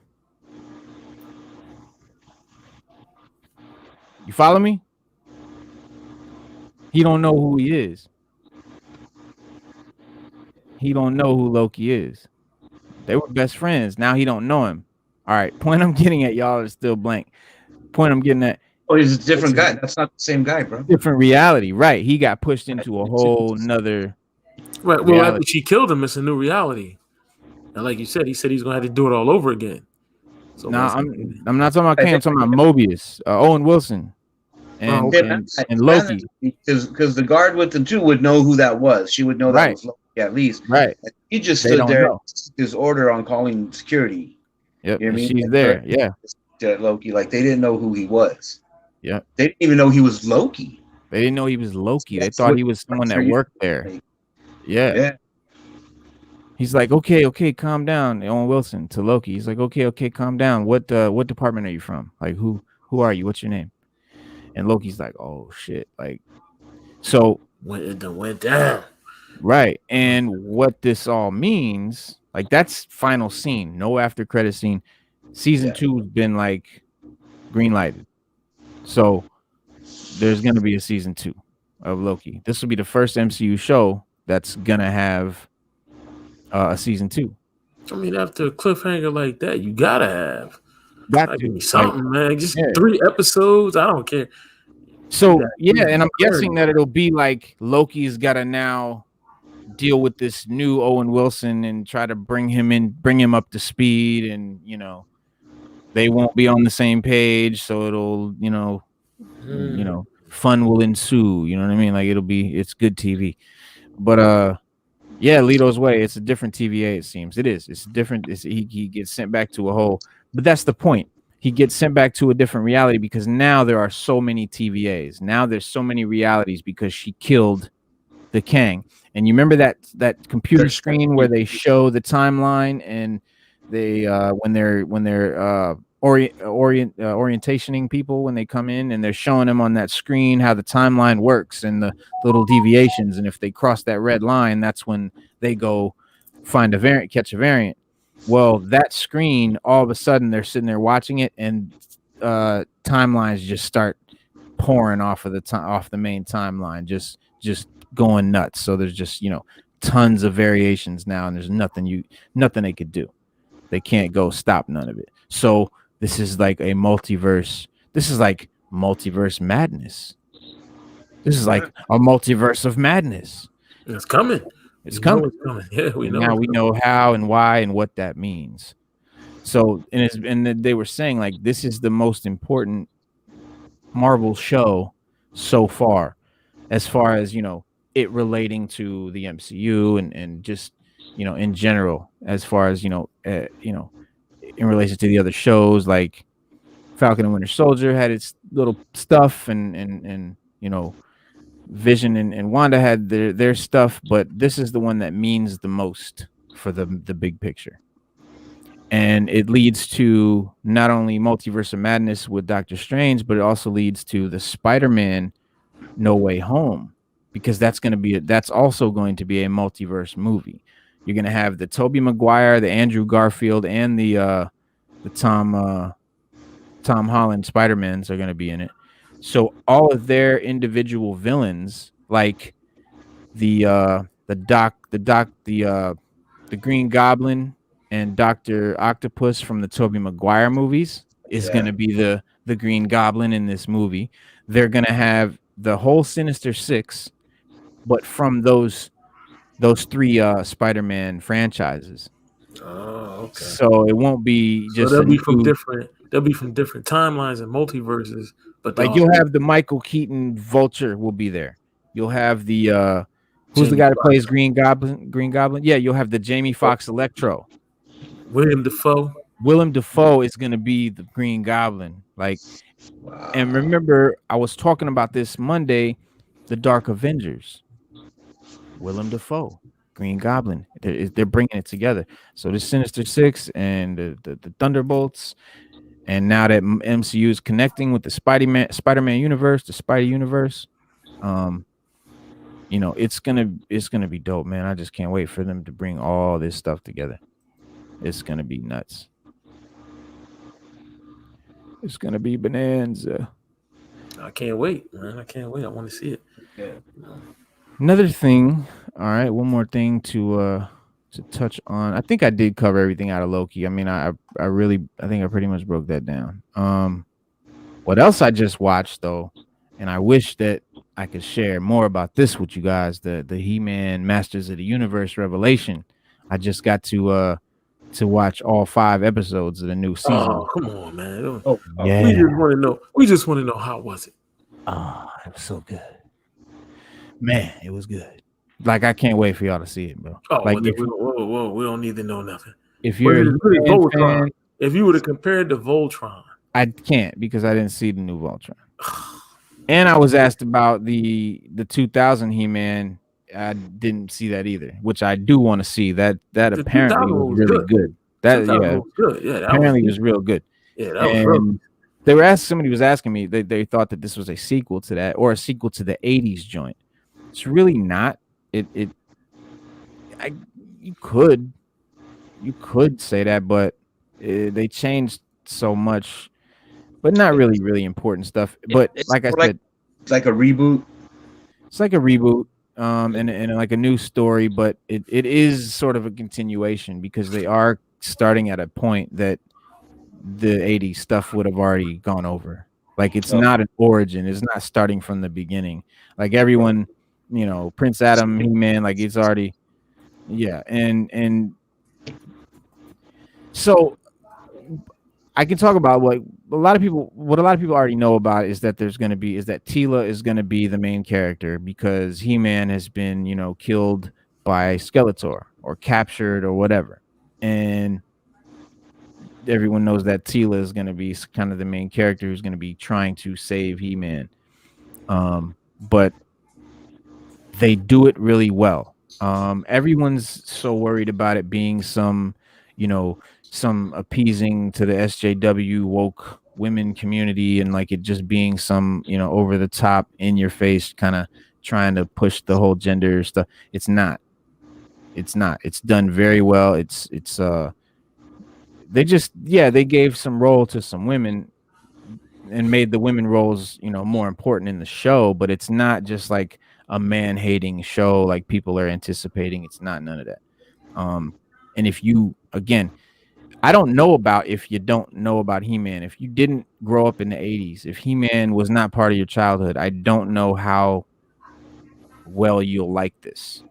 Speaker 1: You follow me? He don't know who he is. He don't know who Loki is. They were best friends. Now he don't know him. All right. Point I'm getting at, y'all, is still blank. Point I'm getting at.
Speaker 3: Oh, he's a different guy. That's not the same guy, bro.
Speaker 1: Different reality, right? He got pushed into a whole nother.
Speaker 2: Right. Well, after she killed him, it's a new reality. And like you said, he said he's gonna have to do it all over again. So
Speaker 1: no, I'm not talking about Kane. I'm talking about Mobius, Owen Wilson, and Loki.
Speaker 3: Because the guard with the two would know who that was. She would know that was Loki at least.
Speaker 1: Right.
Speaker 3: And he just stood there. His order on calling security.
Speaker 1: Yep.
Speaker 3: You know what I mean?
Speaker 1: She's there. Yeah.
Speaker 3: Loki, like they didn't know who he was.
Speaker 1: Yeah.
Speaker 3: They didn't even know he was Loki.
Speaker 1: They didn't know he was Loki. They thought he was someone that worked there. Yeah. He's like, okay, calm down, Owen Wilson, to Loki. He's like, okay, calm down. What department are you from? Like, who are you? What's your name? And Loki's like, oh shit, like, so
Speaker 2: went down.
Speaker 1: Right. And what this all means, like, that's final scene, no after credit scene. Season 2 has been like green lighted. So there's gonna be a season 2 of Loki. This will be the first MCU show that's gonna have a season 2.
Speaker 2: I mean, after a cliffhanger like that, you gotta have
Speaker 1: give
Speaker 2: me something, man. Just 3 episodes. I don't care.
Speaker 1: So and I'm guessing that it'll be like Loki's gotta now deal with this new Owen Wilson and try to bring him up to speed, and you know, they won't be on the same page, so it'll, you know, fun will ensue. You know what I mean? Like, it's good TV. But yeah, Leto's Way, it's a different TVA, it seems. It is. It's different. He gets sent back to a whole, but that's the point. He gets sent back to a different reality because now there are so many TVAs. Now there's so many realities because she killed the Kang. And you remember that computer screen where they show the timeline, and they when they're orientationing people when they come in, and they're showing them on that screen how the timeline works and the little deviations, and if they cross that red line, that's when they go find a variant, catch a variant. Well, that screen, all of a sudden they're sitting there watching it, and timelines just start pouring off the main timeline, just going nuts. So there's just, you know, tons of variations now, and there's nothing they could do. They can't go stop none of it. So this is like a multiverse. This is like multiverse madness. This is like a multiverse of madness.
Speaker 2: It's coming.
Speaker 1: It's coming.
Speaker 2: It's coming. Yeah, we know.
Speaker 1: Now we know how and why and what that means. So, and they were saying like this is the most important Marvel show so far as it relating to the MCU and just in general, as far as in relation to the other shows, like Falcon and Winter Soldier had its little stuff, and Vision and Wanda had their stuff, but this is the one that means the most for the big picture. And it leads to not only Multiverse of Madness with Doctor Strange, but it also leads to the Spider-Man No Way Home, because that's also going to be a multiverse movie. You're going to have the Tobey Maguire, the Andrew Garfield, and the Tom Holland Spider-Mans are going to be in it. So all of their individual villains, like the Green Goblin and Dr. Octopus from the Tobey Maguire movies is going to be the Green Goblin in this movie. They're going to have the whole Sinister Six, but from those three Spider-Man franchises.
Speaker 2: Oh, okay.
Speaker 1: So it won't be just
Speaker 2: they'll be from different timelines and multiverses. But
Speaker 1: like you'll have the Michael Keaton Vulture will be there. You'll have the who's the guy that plays Green Goblin? Yeah, you'll have the Jamie Foxx Electro.
Speaker 2: Willem Dafoe
Speaker 1: is going to be the Green Goblin. Like, and remember, I was talking about this Monday, the Dark Avengers. Willem Dafoe, Green Goblin. They're bringing it together. So the Sinister Six and the Thunderbolts, and now that MCU is connecting with the Spider-Man universe, the Spidey universe, it's gonna be dope, man. I just can't wait for them to bring all this stuff together. It's gonna be nuts. It's gonna be bonanza.
Speaker 2: I can't wait, man. I can't wait. I want to see it. Yeah.
Speaker 1: Another thing, all right, one more thing to touch on. I think I did cover everything out of Loki. I mean, I think I pretty much broke that down. What else I just watched though, and I wish that I could share more about this with you guys, the He-Man Masters of the Universe Revelation. I just got to watch all 5 episodes of the new season.
Speaker 2: Oh, come on, man.
Speaker 1: Yeah.
Speaker 2: We just want to know how was it?
Speaker 1: Oh, it was so good. Man, it was good. Like, I can't wait for y'all to see it, bro.
Speaker 2: Oh,
Speaker 1: like,
Speaker 2: whoa, we don't need to know nothing.
Speaker 1: If you're a fan,
Speaker 2: if you would have compared to Voltron,
Speaker 1: I can't because I didn't see the new Voltron. And I was asked about the 2000 He-Man. I didn't see that either, which I do want to see. That apparently was really good. That apparently was real good.
Speaker 2: Yeah, that was real.
Speaker 1: Somebody was asking me, they thought that this was a sequel to that or a sequel to the 80s joint. It's really not. You could say that, but they changed so much, but not really important stuff. But like I said,
Speaker 3: it's like a reboot.
Speaker 1: It's like a reboot, and like a new story, but it is sort of a continuation because they are starting at a point that the 80s stuff would have already gone over. Like it's not an origin. It's not starting from the beginning. Like everyone, Prince Adam, He-Man, like it's already, and so I can talk about what a lot of people already know about is that Teela is going to be the main character because He-Man has been, killed by Skeletor or captured or whatever. And everyone knows that Teela is going to be kind of the main character who's going to be trying to save He-Man. But they do it really well. Everyone's so worried about it being some appeasing to the SJW woke women community and like it just being some, over the top, in your face, kind of trying to push the whole gender stuff. It's not. It's done very well. They gave some role to some women and made the women roles, more important in the show, but it's not just like a man-hating show like people are anticipating. It's not none of that. And if you, again, I don't know if you don't know about He-Man, if you didn't grow up in the 80s, if He-Man was not part of your childhood, I don't know how well, you'll like this.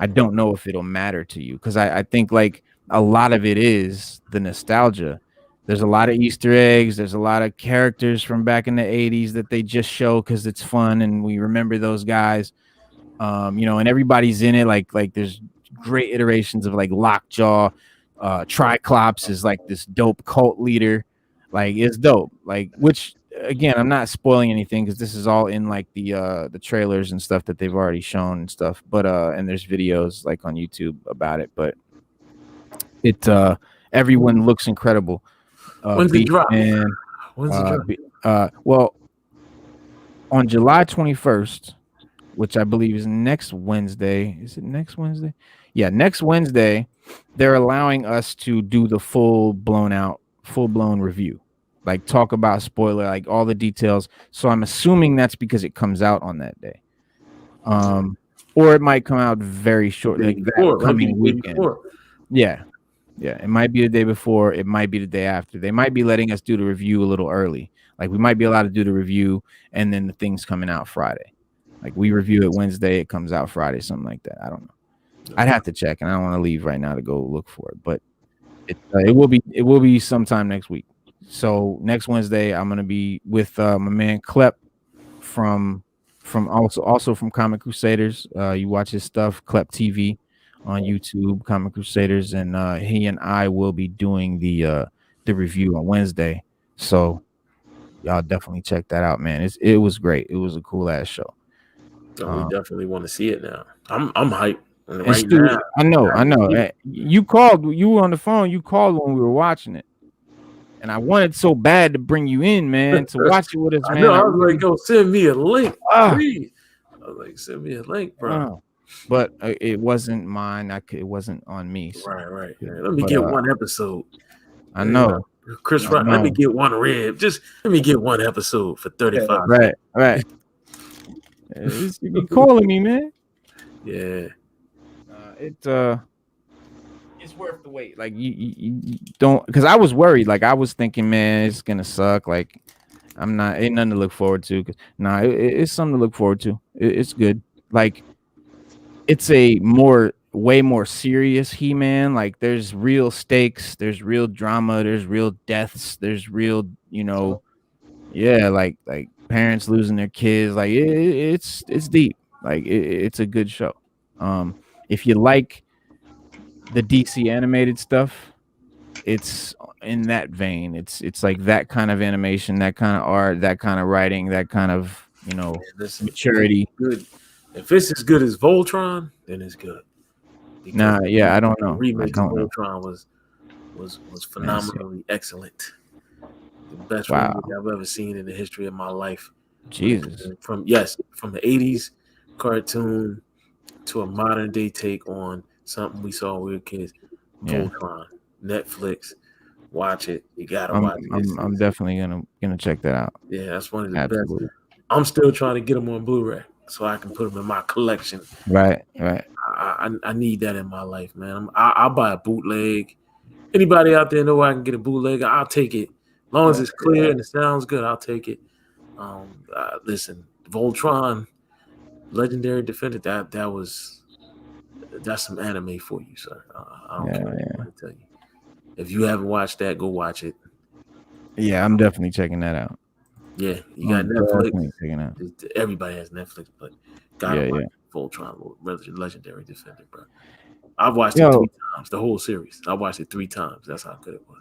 Speaker 1: I don't know if it'll matter to you, because I think like a lot of it is the nostalgia. There's a lot of Easter eggs. There's a lot of characters from back in the 80s that they just show because it's fun and we remember those guys. You know, and everybody's in it. Like there's great iterations of like Lockjaw. Triclops is like this dope cult leader. Like, it's dope. Like, which again, I'm not spoiling anything because this is all in like the trailers and stuff that they've already shown and stuff. But and there's videos like on YouTube about it. But it everyone looks incredible.
Speaker 2: When's it drop? When's it drop?
Speaker 1: Well, on July 21st, which I believe is next Wednesday. Is it next Wednesday? Yeah, next Wednesday, they're allowing us to do the full-blown review. Like, talk about spoiler, like all the details. So I'm assuming that's because it comes out on that day. Or it might come out very shortly, like that coming weekend. Yeah. Yeah, it might be the day before. It might be the day after. They might be letting us do the review a little early. Like, we might be allowed to do the review and then the thing's coming out Friday. Like, we review it Wednesday, it comes out Friday, something like that. I don't know. I'd have to check, and I don't want to leave right now to go look for it. But it will be sometime next week. So next Wednesday, I'm gonna be with my man Klep from also from Comic Crusaders. You watch his stuff, Klep TV on YouTube, Comic Crusaders, and he and I will be doing the review on Wednesday. So y'all definitely check that out, man. It was great. It was a cool ass show.
Speaker 2: We definitely want to see it now. I'm hyped.
Speaker 1: Right now. I know. You were on the phone. You called when we were watching it, and I wanted so bad to bring you in, man, to watch it with us, man.
Speaker 2: I was like, "Go send me a link, please." I was like, "Send me a link, bro."
Speaker 1: But it wasn't mine. It wasn't on me. So.
Speaker 2: Right. Let me get one episode.
Speaker 1: I know.
Speaker 2: Chris Rock, let me get one rib. Just let me get one episode for 35.
Speaker 1: Right. You calling me, man?
Speaker 2: Yeah.
Speaker 1: It's worth the wait. Like you don't, because I was worried. Like, I was thinking, man, it's gonna suck. Like, ain't nothing to look forward to. It's something to look forward to. It's good. Like, it's a way more serious He-Man. Like, there's real stakes, there's real drama, there's real deaths, there's real, like parents losing their kids. Like, it's deep. Like, it's a good show. If you like the DC animated stuff, it's in that vein. It's like that kind of animation, that kind of art, that kind of writing, that kind of maturity.
Speaker 2: Good. If it's as good as Voltron, then it's good.
Speaker 1: I don't know.
Speaker 2: The remake of Voltron was phenomenally excellent. The best remake I've ever seen in the history of my life.
Speaker 1: Jesus.
Speaker 2: From the 80s cartoon to a modern day take on something we saw when we were kids. Voltron, Netflix, watch it. You gotta watch it.
Speaker 1: I'm definitely gonna check that out.
Speaker 2: Yeah, that's one of the best. I'm still trying to get them on Blu-ray so I can put them in my collection.
Speaker 1: Right.
Speaker 2: I need that in my life, man. I'll buy a bootleg. Anybody out there know where I can get a bootleg? I'll take it. As long as it's clear and it sounds good, I'll take it. Listen, Voltron, Legendary Defender, that's some anime for you, sir. I don't care what I tell you. If you haven't watched that, go watch it.
Speaker 1: Yeah, I'm definitely checking that out.
Speaker 2: Yeah, you got Netflix. Everybody has Netflix, but gotta watch Voltron, Legendary Defender, bro. I've watched it 3 times, the whole series. I watched it 3 times. That's how good it was.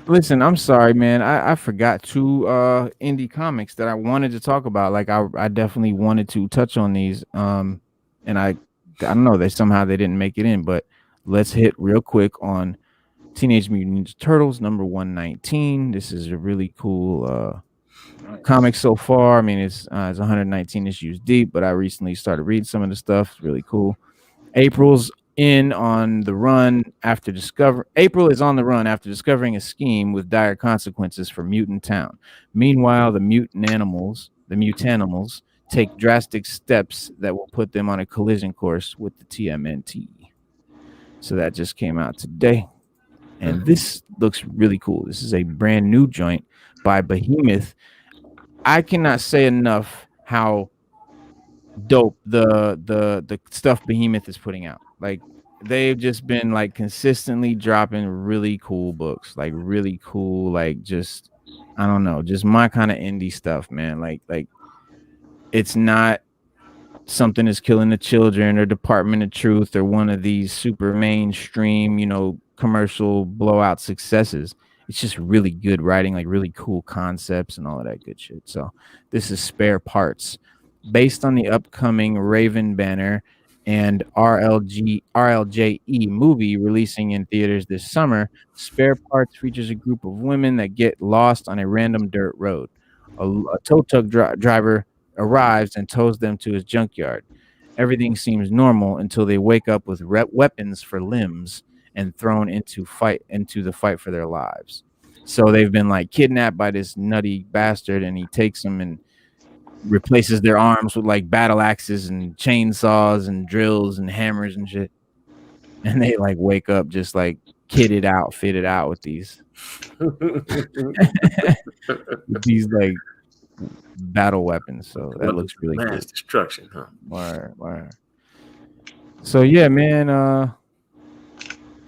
Speaker 1: Listen, I'm sorry, man. I forgot 2 indie comics that I wanted to talk about. Like, I definitely wanted to touch on these. And I don't know, they didn't make it in, but let's hit real quick on Teenage Mutant Ninja Turtles number 119. This is a really cool comic so far. I mean, it's 119 issues deep, but I recently started reading some of the stuff. It's really cool. April is on the run after discovering a scheme with dire consequences for Mutant Town. Meanwhile, the mutanimals take drastic steps that will put them on a collision course with the TMNT. So that just came out today. And this looks really cool. This is a brand new joint by Behemoth. I cannot say enough how dope the stuff Behemoth is putting out. Like they've just been like consistently dropping really cool books, like really cool, like just I don't know, just my kind of indie stuff, man. Like it's not Something Is Killing the Children or Department of Truth or one of these super mainstream, you know, commercial blowout successes. It's just really good writing, like really cool concepts and all of that good shit. So this is Spare Parts, based on the upcoming Raven Banner and RLJE movie releasing in theaters this summer. Spare Parts features a group of women that get lost on a random dirt road. A tow truck driver arrives and tows them to his junkyard. Everything seems normal until they wake up with weapons for limbs and thrown into the fight for their lives. So they've been like kidnapped by this nutty bastard, and he takes them and replaces their arms with like battle axes and chainsaws and drills and hammers and shit. And they like wake up just like fitted out with these these like battle weapons. So that looks really cool.
Speaker 2: Mass destruction, huh?
Speaker 1: Word. So yeah, man,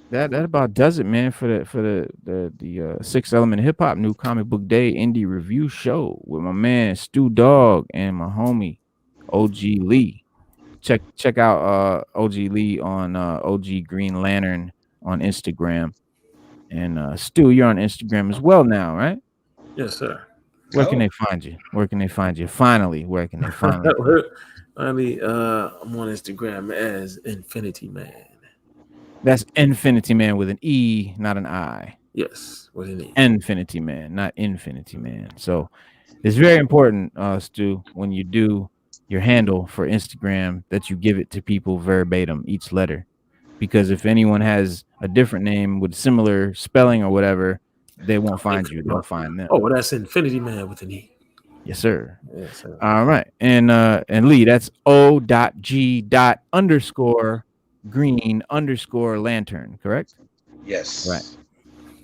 Speaker 1: that about does it, man, for the Sixth Element Hip Hop New Comic Book Day Indie Review Show with my man Stu Dog and my homie OG Lee. Check out OG Lee on OG Green Lantern on Instagram. And Stu, you're on Instagram as well now, right?
Speaker 2: Yes, sir.
Speaker 1: Where can they find you? Finally, where can they find you?
Speaker 2: I'm on Instagram as Infinity Man.
Speaker 1: That's Infinity Man with an E, not an I.
Speaker 2: Yes, with an E.
Speaker 1: Infinity Man, not Infinity Man. So it's very important, Stu, when you do your handle for Instagram, that you give it to people verbatim, each letter. Because if anyone has a different name with similar spelling or whatever, they won't find you. They'll find them.
Speaker 2: Oh, well, that's Infinity Man with an E.
Speaker 1: Yes, sir.
Speaker 2: Yes, sir.
Speaker 1: All right. And Lee, that's O.G._green_lantern, correct?
Speaker 3: Yes.
Speaker 1: Right.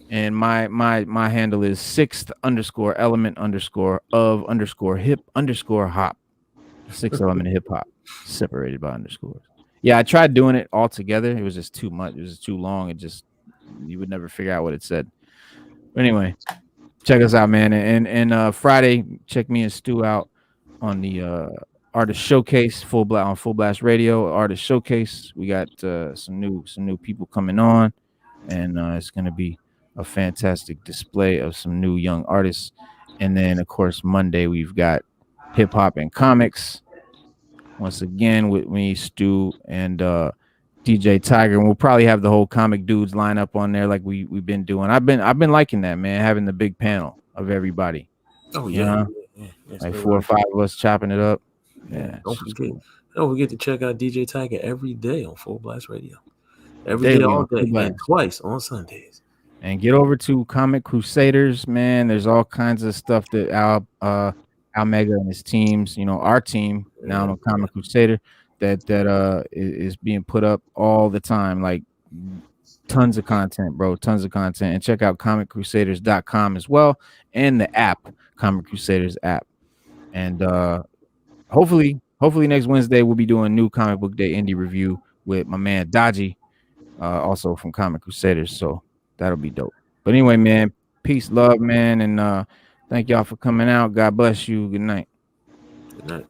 Speaker 1: And my handle is 6th_element_of_hip_hop. 6th Element Hip Hop, separated by underscores. Yeah, I tried doing it all together. It was just too much. It was just too long. You would never figure out what it said. But anyway, check us out, man. And Friday, check me and Stu out on the Artist Showcase, Full Blast Radio Artist Showcase. We got some new people coming on, and it's gonna be a fantastic display of some new young artists. And then of course Monday we've got Hip Hop and Comics once again with me, Stu, and DJ Tiger, and we'll probably have the whole comic dudes line up on there like we've been doing. I've been liking that, man, having the big panel of everybody.
Speaker 2: Oh yeah,
Speaker 1: like 4 or 5 of us chopping it up. Yeah,
Speaker 2: don't forget to check out DJ Tiger every day on Full Blast Radio. Every day, all day, and twice on Sundays.
Speaker 1: And get over to Comic Crusaders, man. There's all kinds of stuff that Al Mega and his teams, our team now on Comic Crusader, that is being put up all the time, like tons of content, bro, tons of content. And check out comiccrusaders.com as well, and the app, Comic Crusaders app. And hopefully next Wednesday we'll be doing new Comic Book Day Indie Review with my man Dodgy, also from Comic Crusaders. So that'll be dope. But anyway, man, peace, love, man, and thank y'all for coming out. God bless you. Good night.
Speaker 2: Good night.